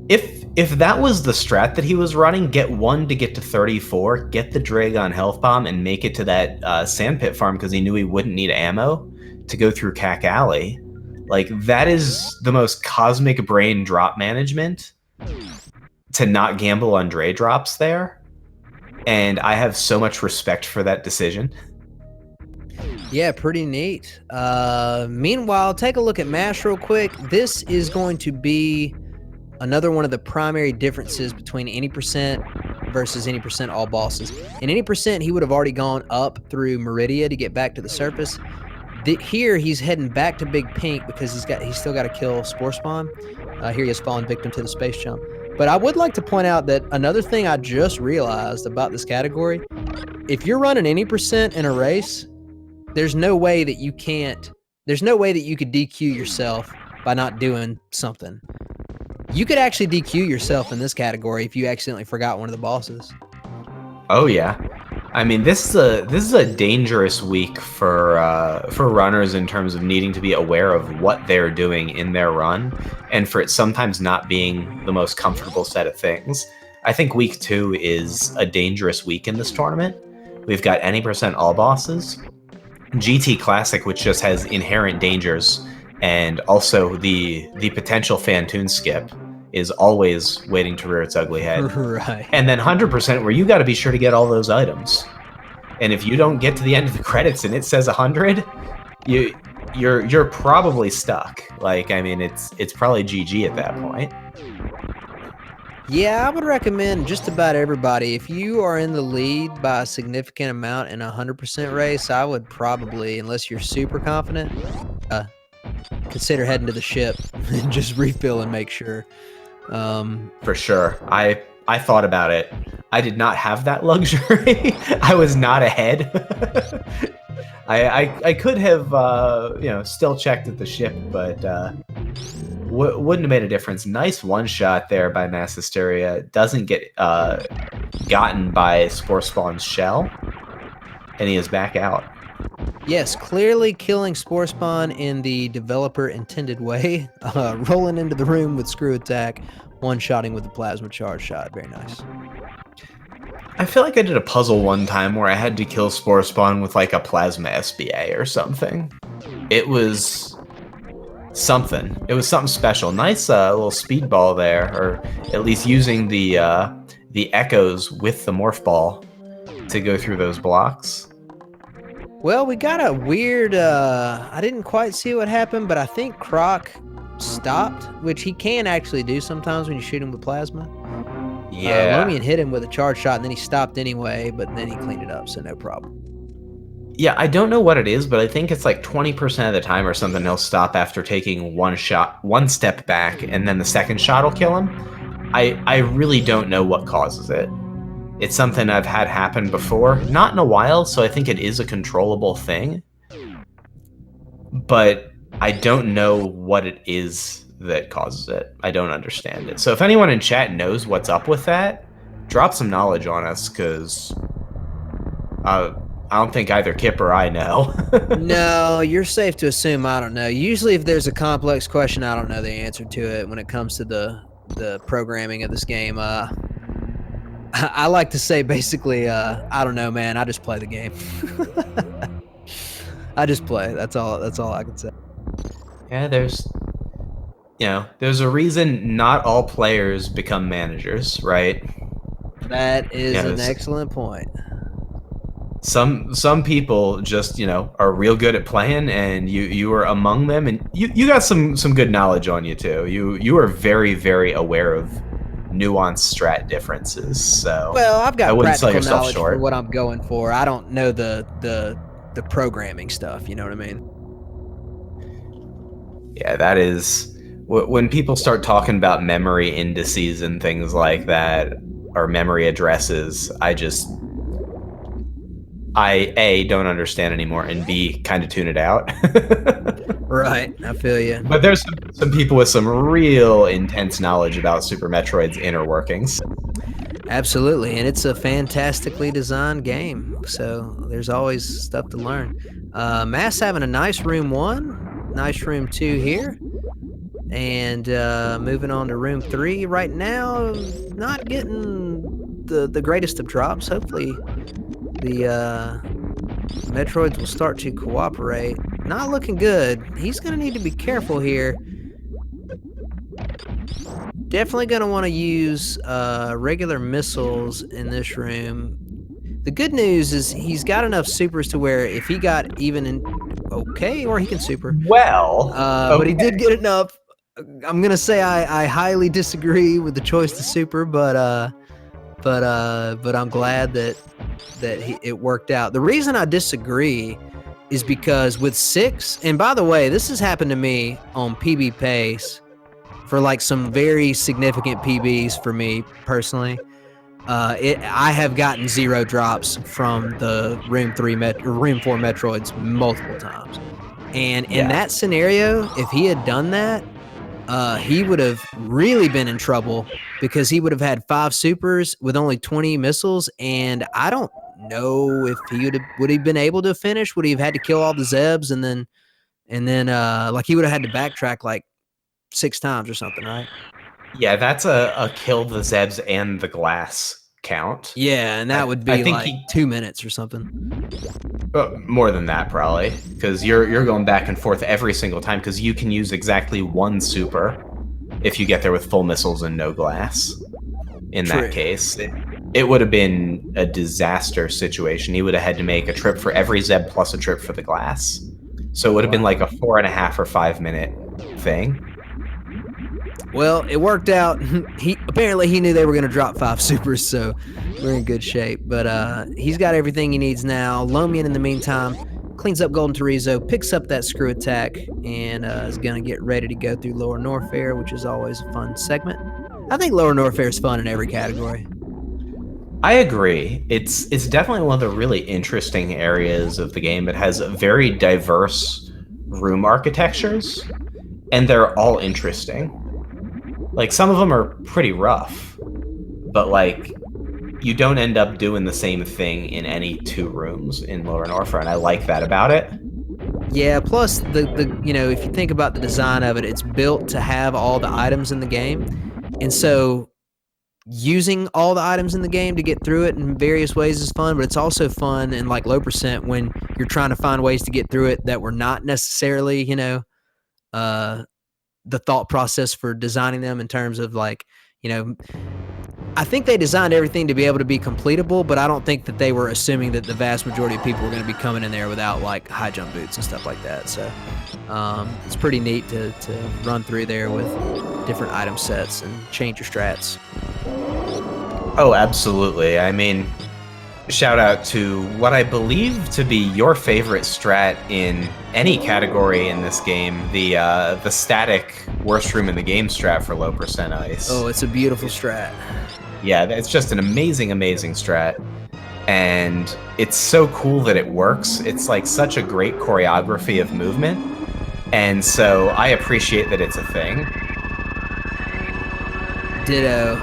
if that was the strat that he was running, get 1 to get to 34, get the Dragon Health Bomb, and make it to that Sandpit farm because he knew he wouldn't need ammo to go through Cack Alley. Like, that is the most cosmic brain drop management to not gamble on Dre drops there. And I have so much respect for that decision. Yeah, pretty neat. Meanwhile, take a look at Mash real quick. This is going to be another one of the primary differences between any percent versus any percent all bosses. In any percent, he would have already gone up through Meridia to get back to the surface. Here, he's heading back to Big Pink because he's still got to kill Spore Spawn. Here he has fallen victim to the space jump. But I would like to point out that another thing I just realized about this category, if you're running any percent in a race, there's no way that you could DQ yourself by not doing something. You could actually DQ yourself in this category if you accidentally forgot one of the bosses. Oh yeah. I mean, this is a dangerous week for runners in terms of needing to be aware of what they're doing in their run, and for it sometimes not being the most comfortable set of things. I think week 2 is a dangerous week in this tournament. We've got any percent all bosses, GT Classic, which just has inherent dangers, and also the potential Fantoon skip is always waiting to rear its ugly head. Right. And then 100% where you got to be sure to get all those items. And if you don't get to the end of the credits and it says 100, you're probably stuck. Like, I mean, it's probably GG at that point. Yeah, I would recommend just about everybody, if you are in the lead by a significant amount in a 100% race, I would probably, unless you're super confident, consider heading to the ship and just refill and make sure. For sure. I thought about it. I did not have that luxury. I was not ahead. I could have still checked at the ship, but wouldn't have made a difference. Nice one shot there by MassHesteria. Doesn't get gotten by Spore Spawn's shell, and he is back out. Yes, clearly killing Spore Spawn in the developer intended way. Rolling into the room with screw attack, one-shotting with the plasma charge shot. Very nice. I feel like I did a puzzle one time where I had to kill Spore Spawn with like a plasma SBA or something. It was something. It was something special. Nice little speedball there, or at least using the echoes with the morph ball to go through those blocks. Well, we got a weird, I didn't quite see what happened, but I think Croc stopped, which he can actually do sometimes when you shoot him with plasma. Yeah. Lomion hit him with a charge shot, and then he stopped anyway, but then he cleaned it up, so no problem. Yeah, I don't know what it is, but I think it's like 20% of the time or something he'll stop after taking one step back, and then the second shot will kill him. I really don't know what causes it. It's something I've had happen before, not in a while, so I think it is a controllable thing. But I don't know what it is that causes it. I don't understand it. So if anyone in chat knows what's up with that, drop some knowledge on us, because I don't think either Kip or I know. No, you're safe to assume I don't know. Usually if there's a complex question, I don't know the answer to it when it comes to the programming of this game. I like to say basically, I don't know, man. I just play the game. I just play. That's all I can say. Yeah, there's a reason not all players become managers, right? That is an excellent point. Some people just, are real good at playing, and you are among them, and you got some good knowledge on you too. You are very, very aware of nuanced strat differences. So well, I've got practical knowledge short. for what I'm going for. I don't know the programming stuff. You know what I mean? Yeah, that is when people start talking about memory indices and things like that, or memory addresses. I A, don't understand anymore, and B, kind of tune it out. Right, I feel you. But there's some people with some real intense knowledge about Super Metroid's inner workings. Absolutely, and it's a fantastically designed game, so there's always stuff to learn. Mass having a nice room 1, nice room 2 here, and moving on to room 3 right now, not getting the greatest of drops. Hopefully, the Metroids will start to cooperate. Not looking good. He's going to need to be careful here. Definitely going to want to use regular missiles in this room. The good news is he's got enough supers to where if he got even in... Okay, or he can super. Well, But he did get enough. I'm going to say I highly disagree with the choice to super, but I'm glad that it worked out. The reason I disagree is because with 6, and by the way, this has happened to me on PB Pace for like some very significant PBs for me personally. I have gotten 0 drops from the room 4 Metroids multiple times. And in that scenario, if he had done that, he would have really been in trouble because he would have had 5 supers with only 20 missiles, and I don't know if he would have been able to finish. Would he have had to kill all the Zebs and then like he would have had to backtrack like 6 times or something, right? Yeah, that's a kill the Zebs and the glass count. Yeah, and that would be like 2 minutes or something. More than that, probably, because you're going back and forth every single time, because you can use exactly 1 super if you get there with full missiles and no glass. In that case, it would have been a disaster situation. He would have had to make a trip for every Zeb plus a trip for the glass. So it would have been like a 4.5 or 5 minute thing. Well, it worked out. Apparently he knew they were going to drop 5 supers, so we're in good shape. But he's got everything he needs now. Lomion, in the meantime, cleans up Golden Torizo, picks up that screw attack, and is going to get ready to go through Lower Norfair, which is always a fun segment. I think Lower Norfair is fun in every category. I agree. It's definitely one of the really interesting areas of the game. It has very diverse room architectures, and they're all interesting. Like, some of them are pretty rough, but like, you don't end up doing the same thing in any 2 rooms in Lower Norfair, and I like that about it. Yeah, plus the you know, if you think about the design of it, it's built to have all the items in the game. And so using all the items in the game to get through it in various ways is fun, but it's also fun in like low percent when you're trying to find ways to get through it that were not necessarily, you know, the thought process for designing them in terms of like, you know, I think they designed everything to be able to be completable, but I don't think that they were assuming that the vast majority of people were going to be coming in there without like high jump boots and stuff like that. So it's pretty neat to run through there with different item sets and change your strats. Oh, absolutely. I mean, shout out to what I believe to be your favorite strat in any category in this game, the static worst room in the game strat for low percent ice. Oh, it's a beautiful strat. Yeah, it's just an amazing, amazing strat. And it's so cool that it works. It's like such a great choreography of movement. And so I appreciate that it's a thing. Ditto.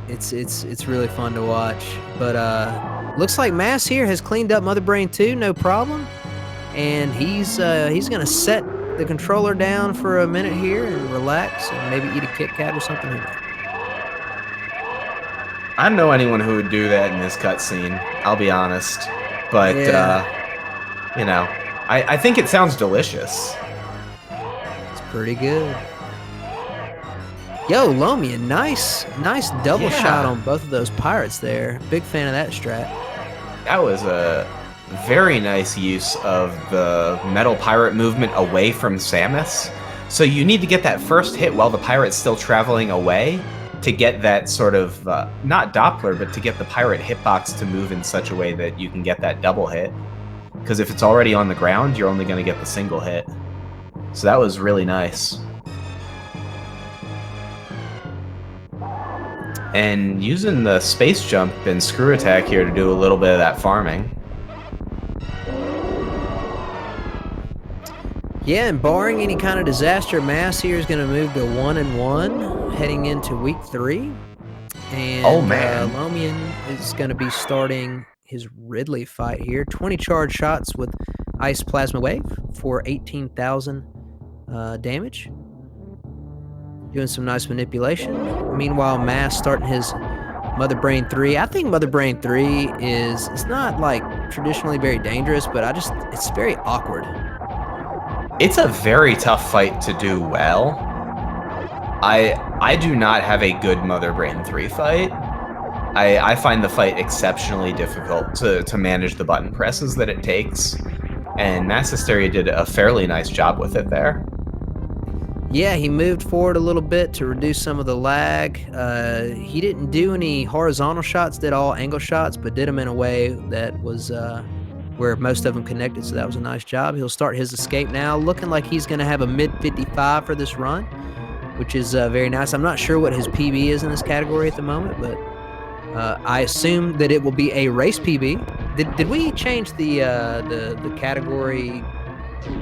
It's really fun to watch. But looks like Mass here has cleaned up Mother Brain 2, no problem. And he's gonna set the controller down for a minute here and relax and maybe eat a Kit Kat or something. I don't know anyone who would do that in this cutscene, I'll be honest. But, you know, I think it sounds delicious. It's pretty good. Yo, Lomion, nice double shot on both of those pirates there. Big fan of that strat. That was a very nice use of the metal pirate movement away from Samus. So you need to get that first hit while the pirate's still traveling away to get that sort of, not Doppler, but to get the pirate hitbox to move in such a way that you can get that double hit. Because if it's already on the ground, you're only going to get the single hit. So that was really nice. And using the space jump and screw attack here to do a little bit of that farming. Yeah, and barring any kind of disaster, Mass here is going to move to 1-1 heading into week 3. And Oh man. Lomion is going to be starting his Ridley fight here. 20 charge shots with Ice Plasma Wave for 18,000 damage. Doing some nice manipulation. Meanwhile, Mass starting his Mother Brain 3. I think Mother Brain 3 it's not like traditionally very dangerous, but it's very awkward. It's a very tough fight to do well. I do not have a good Mother Brain 3 fight. I find the fight exceptionally difficult to manage the button presses that it takes, and MassHesteria did a fairly nice job with it there. Yeah, he moved forward a little bit to reduce some of the lag. He didn't do any horizontal shots, did all angle shots, but did them in a way that was where most of them connected, so that was a nice job. He'll start his escape now, looking like he's going to have a mid-55 for this run, which is very nice. I'm not sure what his PB is in this category at the moment, but I assume that it will be a race PB. Did we change the category,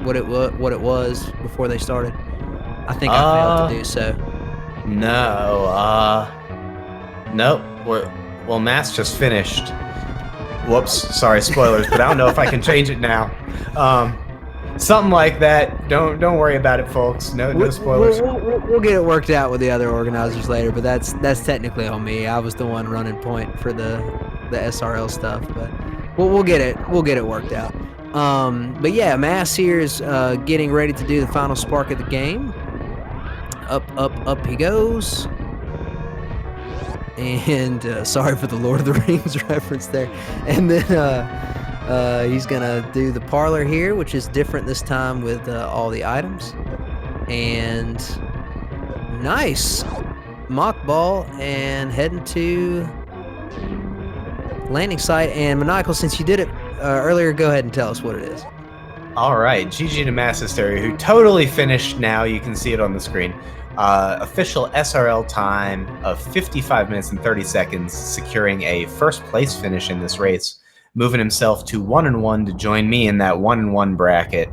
what it was before they started? I think I failed to do so. No, nope. Well, Mass just finished. Whoops, sorry, spoilers, but I don't know if I can change it now. Something like that. Don't worry about it, folks. No spoilers. We'll get it worked out with the other organizers later, but that's technically on me. I was the one running point for the SRL stuff, but we'll get it worked out. But yeah, Mass here is getting ready to do the final spark of the game. Up he goes. And sorry for the Lord of the Rings reference there. And then he's gonna do the parlor here, which is different this time with all the items. And nice mock ball, and heading to landing site. And Maniacal, since you did it earlier, go ahead and tell us what it is. All right, GG to MassHesteria, who totally finished now. You can see it on the screen. Official SRL time of 55 minutes and 30 seconds, securing a first place finish in this race, moving himself to 1-1 to join me in that 1-1 bracket.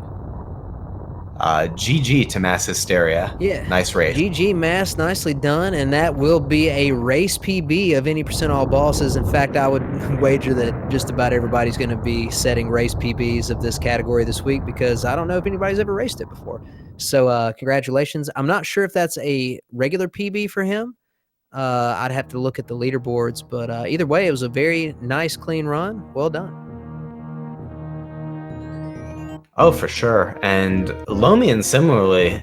GG to MassHesteria. Yeah. Nice race. GG Mass, nicely done, and that will be a race PB of any % all bosses. In fact, I would wager that just about everybody's going to be setting race PBs of this category this week, because I don't know if anybody's ever raced it before. So congratulations. I'm not sure if that's a regular PB for him. I'd have to look at the leaderboards, but either way, it was a very nice, clean run. Well done. Oh, for sure. And Lomion similarly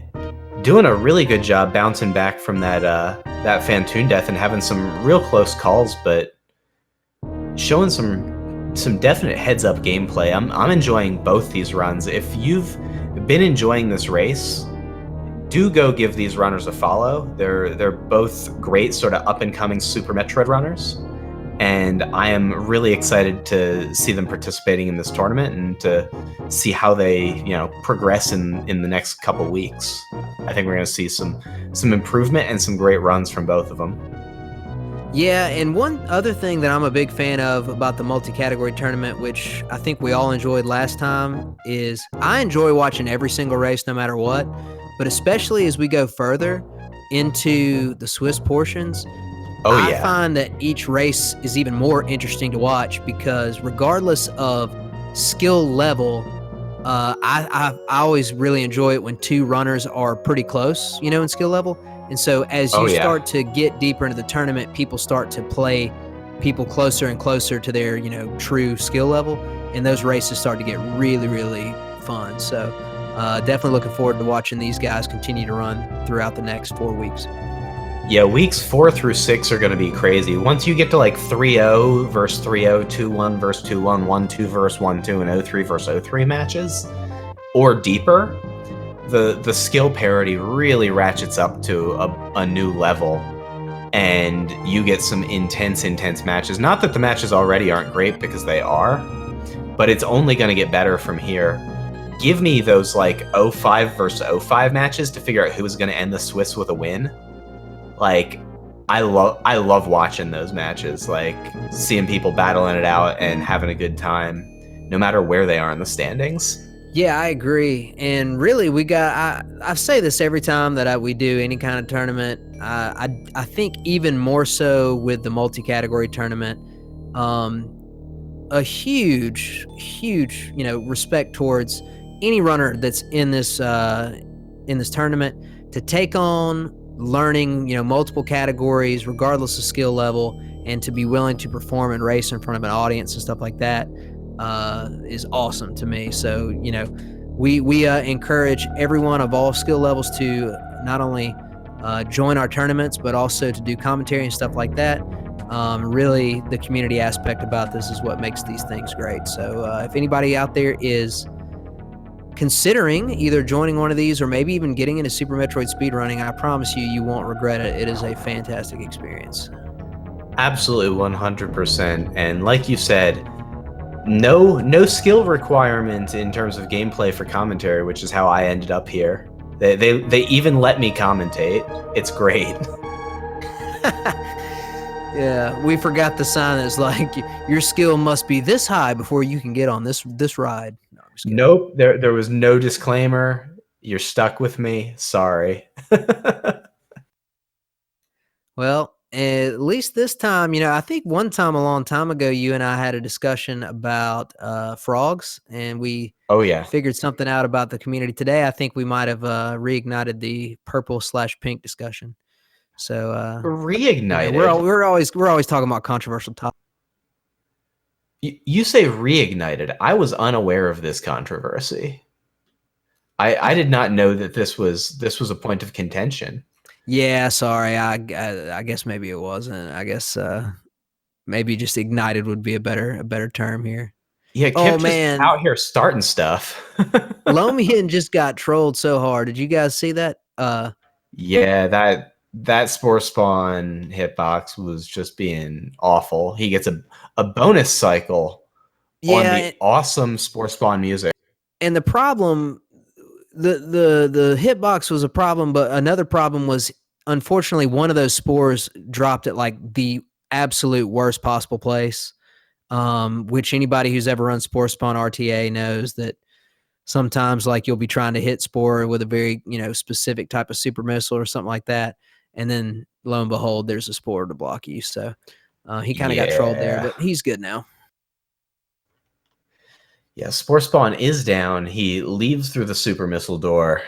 doing a really good job bouncing back from that Fantoon death and having some real close calls, but showing some definite heads-up gameplay. I'm enjoying both these runs. If you've been enjoying this race, do go give these runners a follow. They're both great sort of up-and-coming Super Metroid runners, and I am really excited to see them participating in this tournament and to see how they, progress in the next couple weeks. I think we're going to see some improvement and some great runs from both of them. Yeah, and one other thing that I'm a big fan of about the multi-category tournament, which I think we all enjoyed last time, is I enjoy watching every single race no matter what, but especially as we go further into the Swiss portions, I find that each race is even more interesting to watch, because regardless of skill level, I always really enjoy it when two runners are pretty close, in skill level. And so as you start to get deeper into the tournament, people start to play people closer and closer to their, true skill level, and those races start to get really, really fun. So definitely looking forward to watching these guys continue to run throughout the next 4 weeks. Yeah, weeks 4 through 6 are going to be crazy. Once you get to like 3-0 versus 3-0, 2-1 versus 2-1, 1-2 versus 1-2, and 0-3 versus 0-3 matches, or deeper, the skill parity really ratchets up to a new level, and you get some intense matches. Not that the matches already aren't great, because they are, but it's only going to get better from here. Give me those like 0-5 versus 0-5 matches to figure out who is going to end the Swiss with a win. Like, I love watching those matches, like seeing people battling it out and having a good time, no matter where they are in the standings. Yeah, I agree. And really, I say this every time that we do any kind of tournament. I think even more so with the multi-category tournament, um, a huge, respect towards any runner that's in this tournament to take on learning, multiple categories regardless of skill level, and to be willing to perform and race in front of an audience and stuff like that is awesome to me. So, we encourage everyone of all skill levels to not only join our tournaments, but also to do commentary and stuff like that. Really, the community aspect about this is what makes these things great. So, if anybody out there is considering either joining one of these or maybe even getting into Super Metroid speedrunning, I promise you, you won't regret it. It is a fantastic experience. Absolutely 100%. And like you said, no skill requirement in terms of gameplay for commentary, which is how I ended up here. They even let me commentate. It's great. Yeah, we forgot the sign that's like your skill must be this high before you can get on this ride. No, I'm just kidding. Nope, there was no disclaimer. You're stuck with me. Sorry. Well, at least this time, I think one time a long time ago, you and I had a discussion about frogs, and we Oh yeah. figured something out about the community. Today, I think we might have reignited the purple/pink discussion. So, Reignited. we're always talking about controversial topics. You say reignited. I was unaware of this controversy. I did not know that this was a point of contention. Yeah, sorry. I guess maybe it wasn't. I guess maybe just ignited would be a better term here. Yeah, Kip Oh just man, out here starting stuff. Lomion just got trolled so hard. Did you guys see that? Yeah, that Spore Spawn hitbox was just being awful. He gets a bonus cycle on Yeah, the awesome Spore Spawn music. and the problem, the hitbox was a problem, but another problem was unfortunately one of those spores dropped at like the absolute worst possible place. Which anybody who's ever run Spore Spawn RTA knows that sometimes like you'll be trying to hit Spore with a very, specific type of super missile or something like that. And then lo and behold, there's a Spore to block you. So he kind of got trolled there, but he's good now. Yeah, Spore Spawn is down. He leaves through the super missile door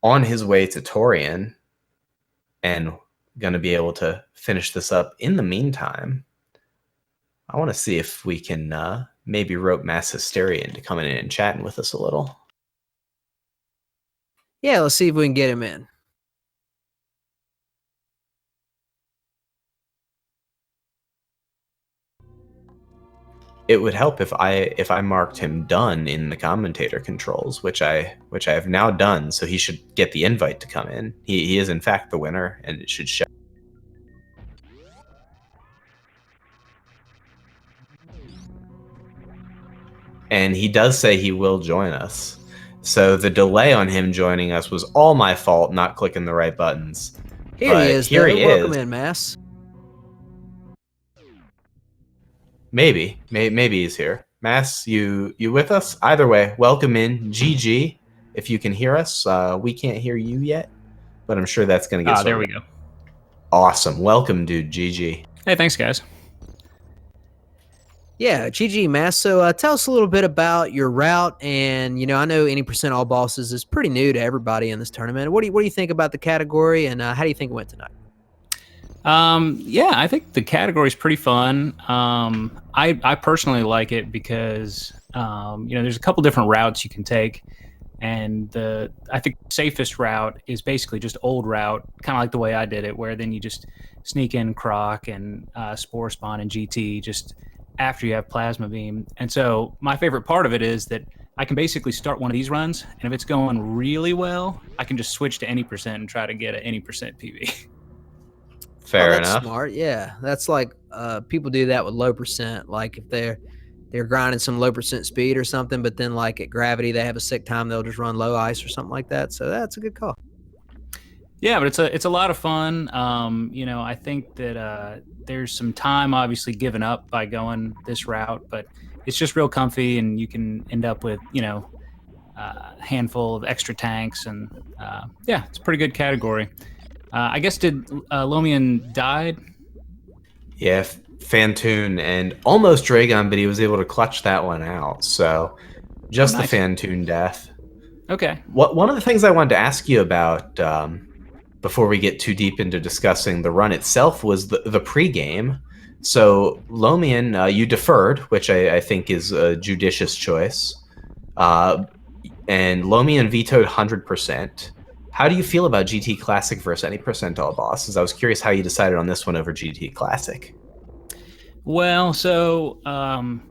on his way to Torian and going to be able to finish this up. In the meantime, I want to see if we can maybe rope MassHesteria into coming in and chatting with us a little. Yeah, let's see if we can get him in. It would help if I marked him done in the commentator controls, which I have now done, so he should get the invite to come in. He is in fact the winner, and it should show. And he does say he will join us. So the delay on him joining us was all my fault, not clicking the right buttons. Here he is. Here he Welcome is. in, Mass. Maybe he's here. Mass, you with us? Either way, welcome in. GG. If you can hear us, we can't hear you yet, but I'm sure that's going to get there we go. Awesome. Welcome, dude. GG. Hey, thanks, guys. Yeah, GG, Mass. So tell us a little bit about your route. And, I know any percent all bosses is pretty new to everybody in this tournament. What do you think about the category, and how do you think it went tonight? Yeah, I think the category is pretty fun. I personally like it because, there's a couple different routes you can take. And I think the safest route is basically just old route, kind of like the way I did it, where then you just sneak in Croc and Spore Spawn and GT just after you have Plasma Beam. And so my favorite part of it is that I can basically start one of these runs, and if it's going really well, I can just switch to any percent and try to get an any percent PB. Fair that's enough. Smart, yeah. That's like people do that with low percent. Like if they're grinding some low percent speed or something, but then like at gravity they have a sick time, they'll just run low ice or something like that. So that's a good call. Yeah, but it's a lot of fun. I think that there's some time obviously given up by going this route, but it's just real comfy, and you can end up with handful of extra tanks, and yeah, it's a pretty good category. I guess did Lomion died? Yeah, Fantoon and almost Dragon, but he was able to clutch that one out. So just nice. the Fantoon death. Okay. One of the things I wanted to ask you about before we get too deep into discussing the run itself was the pregame. So Lomion, you deferred, which I think is a judicious choice. And Lomion vetoed 100%. How do you feel about GT Classic versus any percentile bosses? I was curious how you decided on this one over GT Classic. Well, so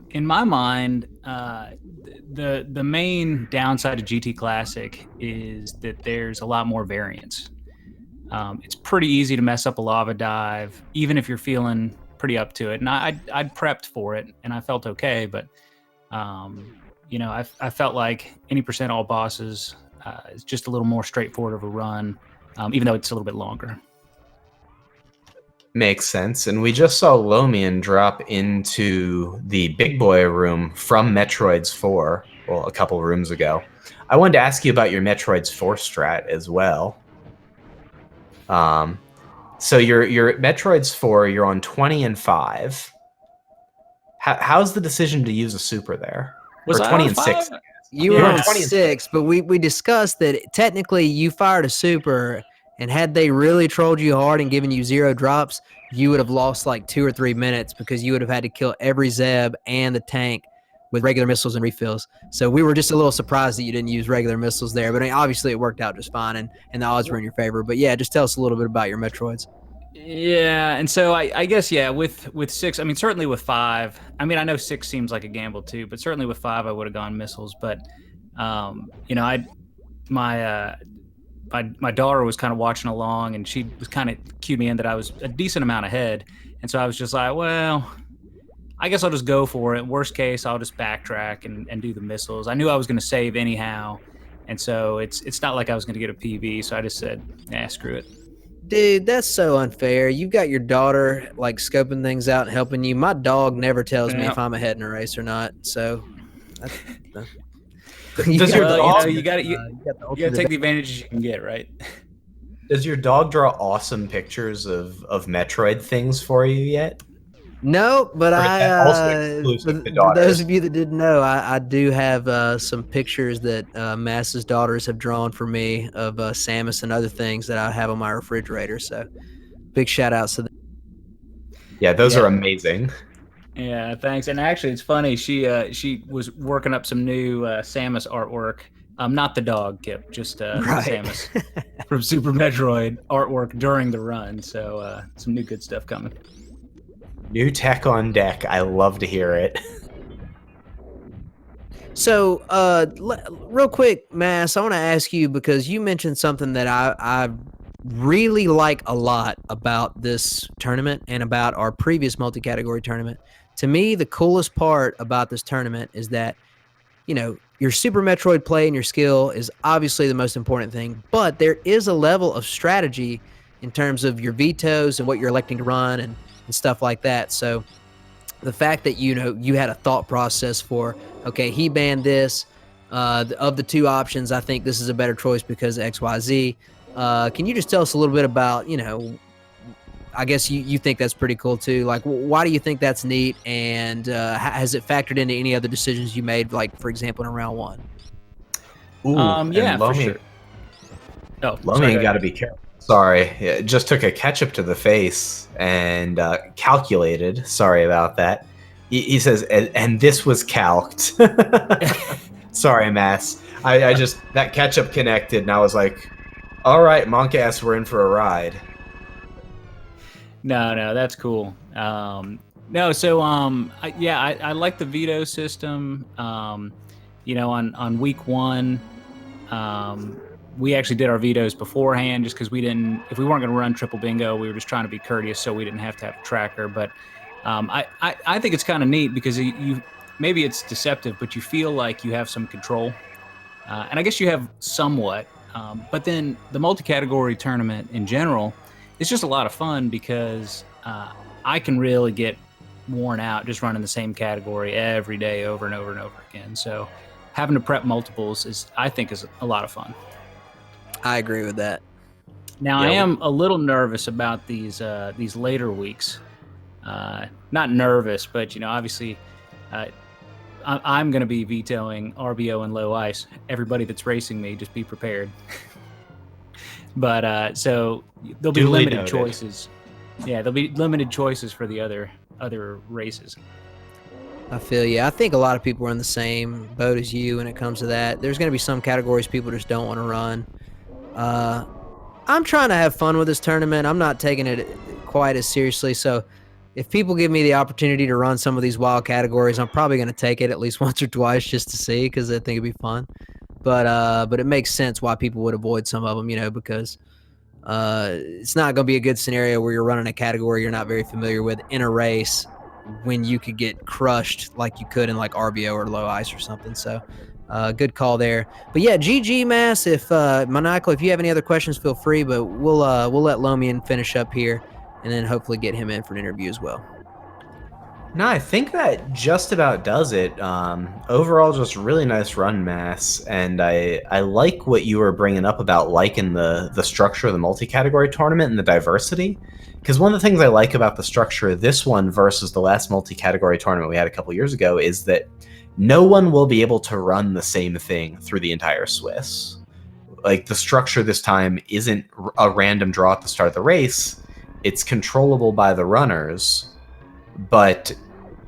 in my mind, the main downside of GT Classic is that there's a lot more variance. It's pretty easy to mess up a lava dive, even if you're feeling pretty up to it. And I'd prepped for it, and I felt okay, but you know, I felt like any percent all bosses is just a little more straightforward of a run, even though it's a little bit longer. Makes sense. And we just saw Lomion drop into the big boy room from Metroid's 4, well, a couple rooms ago. I wanted to ask you about your Metroid's 4 strat as well. So you're at Metroid's 4, you're on 20 and 5. How's the decision to use a super there? Was or I 20 on and 5? 6? You were Yeah, on 20 and 6, but we discussed that technically you fired a super, and had they really trolled you hard and given you 0 drops, you would have lost like 2 or 3 minutes because you would have had to kill every Zeb and the tank with regular missiles and refills. So we were just a little surprised that you didn't use regular missiles there, but I mean, obviously it worked out just fine, and the odds were in your favor. But yeah, just tell us a little bit about your Metroids. Yeah, and so I guess, yeah, with 6, I mean, certainly with 5, I mean, I know 6 seems like a gamble too, but certainly with 5 I would have gone missiles. But you know, my daughter was kind of watching along, and she was kind of cued me in that I was a decent amount ahead, and so I was just like, well, I guess I'll just go for it. Worst case, I'll just backtrack and do the missiles. I knew I was going to save anyhow, and so it's not like I was going to get a PB, so I just said, nah, screw it. Dude, that's so unfair. You've got your daughter like scoping things out and helping you. My dog never tells me Yeah. if I'm ahead in a race or not. So, Does your dog, you got to take the advantages you can get, right? does your dog draw awesome pictures of Metroid things for you yet? No, but Or is that also exclusive to for daughters? those of you that didn't know, I do have some pictures that Mass's daughters have drawn for me of Samus and other things that I have on my refrigerator. So, big shout outs to them. Yeah, those are amazing. Yeah, thanks. And actually, it's funny. She was working up some new Samus artwork. Not the dog, Kip, just Right. Samus from Super Metroid artwork during the run. So some new good stuff coming. New tech on deck. I love to hear it. So, real quick, Mass, I want to ask you because you mentioned something that I really like a lot about this tournament and about our previous multi-category tournament. To me, the coolest part about this tournament is that, you know, your Super Metroid play and your skill is obviously the most important thing, but there is a level of strategy in terms of your vetoes and what you're electing to run and stuff like that. So the fact that, you know, you had a thought process for, okay, he banned this, of the 2 options, I think this is a better choice because of XYZ. Can you just tell us a little bit about, you know, I guess you think that's pretty cool too. Like, why do you think that's neat? And has it factored into any other decisions you made, like, for example, in round 1? Ooh, Yeah, and for Lomion, sure. Oh, Lomion got to be careful. Sorry, it just took a ketchup to the face and calculated. Sorry about that. He says, and this was calced. Sorry, Mass. I just, that ketchup connected, and I was like, all right, monk ass, we're in for a ride. No, that's cool. No, so I like the veto system. You know, on week 1, we actually did our vetoes beforehand just because we didn't, if we weren't going to run triple bingo, we were just trying to be courteous so we didn't have to have a tracker. But I think it's kind of neat because you maybe it's deceptive, but you feel like you have some control. And I guess you have somewhat. But then the multi-category tournament in general, it's just a lot of fun because I can really get worn out just running the same category every day over and over and over again. So having to prep multiples I think is a lot of fun. I agree with that. Now, I am a little nervous about these later weeks. Not nervous, but obviously, I'm going to be vetoing RBO and low ice. Everybody that's racing me, just be prepared. But so there'll be Duly limited noted. choices. Yeah, there'll be limited choices for the other races. I feel you. I think a lot of people are in the same boat as you when it comes to that. There's going to be some categories people just don't want to run. I'm trying to have fun with this tournament. I'm not taking it quite as seriously. So if people give me the opportunity to run some of these wild categories, I'm probably going to take it at least once or twice just to see, because I think it'd be fun. But it makes sense why people would avoid some of them, because it's not going to be a good scenario where you're running a category you're not very familiar with in a race when you could get crushed like you could in like RBO or low ice or something. So good call there. But yeah, GG Mass. If Maniacal, if you have any other questions, feel free. But we'll let Lomion finish up here, and then hopefully get him in for an interview as well. No, I think that just about does it. Overall, just really nice run, Mass, and I like what you were bringing up about liking the structure of the multi-category tournament and the diversity. Because one of the things I like about the structure of this one versus the last multi-category tournament we had a couple years ago is that no one will be able to run the same thing through the entire Swiss. Like, the structure this time isn't a random draw at the start of the race. It's controllable by the runners, but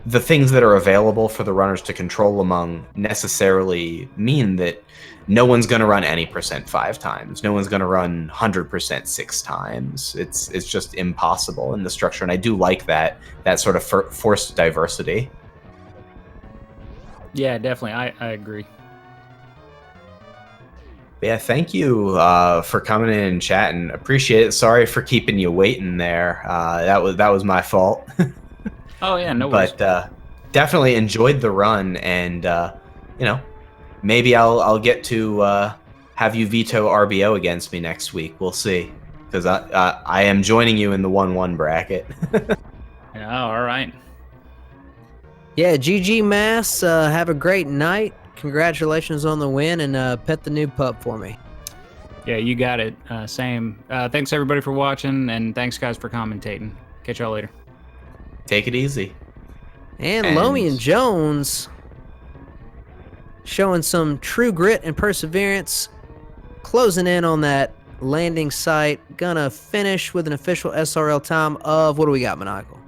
the things that are available for the runners to control among necessarily mean that no one's going to run any percent 5 times. No one's going to run 100% 6 times. It's just impossible in the structure, and I do like that sort of forced diversity. Yeah, definitely. I agree. Yeah, thank you for coming in and chatting. Appreciate it. Sorry for keeping you waiting there. That was my fault. Oh yeah, no worries. But definitely enjoyed the run, and maybe I'll get to have you veto RBO against me next week. We'll see, because I am joining you in the 1-1 bracket. Yeah, all right. Yeah, GG Mass. Have a great night. Congratulations on the win, and pet the new pup for me. Yeah, you got it. Same. Thanks everybody for watching, and thanks guys for commentating. Catch y'all later. Take it easy. And Lomion Jones showing some true grit and perseverance, closing in on that landing site. Gonna finish with an official SRL time of, what do we got, Maniacal?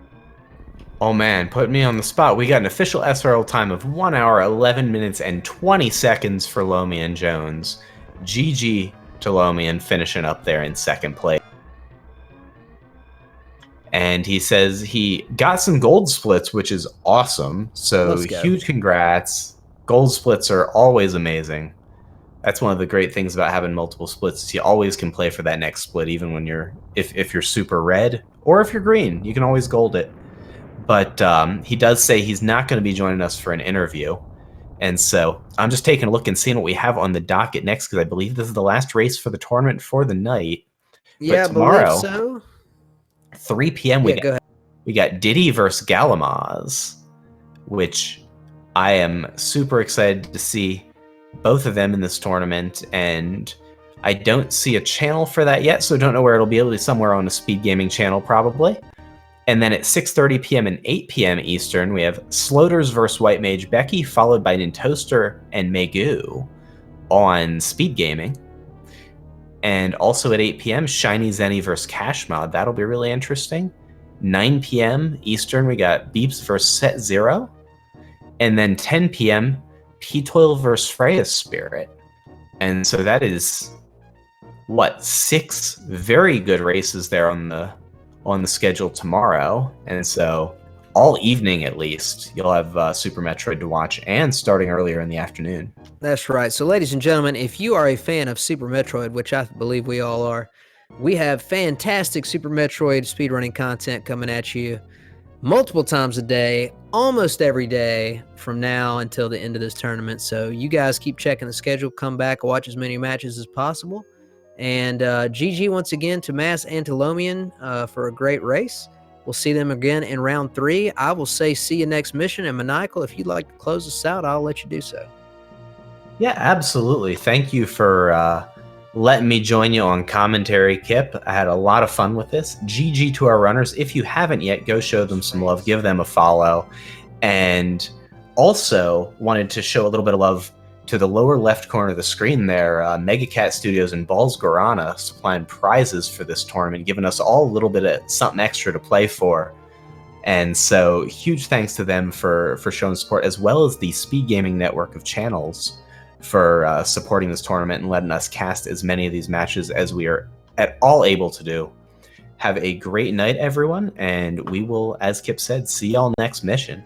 Oh man, put me on the spot. We got an official SRL time of 1 hour, 11 minutes, and 20 seconds for Lomion Jones. GG to Lomion, finishing up there in second place. And he says he got some gold splits, which is awesome. So huge congrats. Gold splits are always amazing. That's one of the great things about having multiple splits, is you always can play for that next split, even when if you're super red or if you're green, you can always gold it. But he does say he's not going to be joining us for an interview. And so I'm just taking a look and seeing what we have on the docket next, because I believe this is the last race for the tournament for the night. Yeah, but tomorrow, I believe so. 3 p.m. Yeah, we got Diddy versus Galamaz, which I am super excited to see both of them in this tournament, and I don't see a channel for that yet, so don't know where it'll be. It'll be somewhere on a SpeedGaming channel probably. And then at 6:30 p.m. and 8 p.m. Eastern, we have Sloters versus White Mage Becky, followed by Nintoaster and Megu on SpeedGaming. And also at 8 p.m., Shiny Zenny versus Cashmod. That'll be really interesting. 9 p.m. Eastern, we got Beeps versus Set Zero. And then 10 p.m., P-Toil versus Freya's Spirit. And so that is, 6 very good races there on the schedule tomorrow. And so all evening, at least, you'll have Super Metroid to watch, and starting earlier in the afternoon. That's right. So, ladies and gentlemen, if you are a fan of Super Metroid, which I believe we all are, we have fantastic Super Metroid speedrunning content coming at you multiple times a day, almost every day from now until the end of this tournament. So you guys keep checking the schedule, come back, watch as many matches as possible. And GG once again to Mass and to Lomion for a great race. We'll see them again in round 3. I will say see you next mission. And Maniacal, if you'd like to close us out, I'll let you do so. Yeah, absolutely. Thank you for letting me join you on commentary, Kip. I had a lot of fun with this. GG to our runners. If you haven't yet, go show them some love. Give them a follow. And also wanted to show a little bit of love to the lower left corner of the screen there. Megacat Studios and Balls Guarana supplying prizes for this tournament, giving us all a little bit of something extra to play for. And so huge thanks to them for showing support, as well as the Speed Gaming network of channels for supporting this tournament and letting us cast as many of these matches as we are at all able to do. Have a great night, everyone, and we will, as Kip said, see y'all next mission.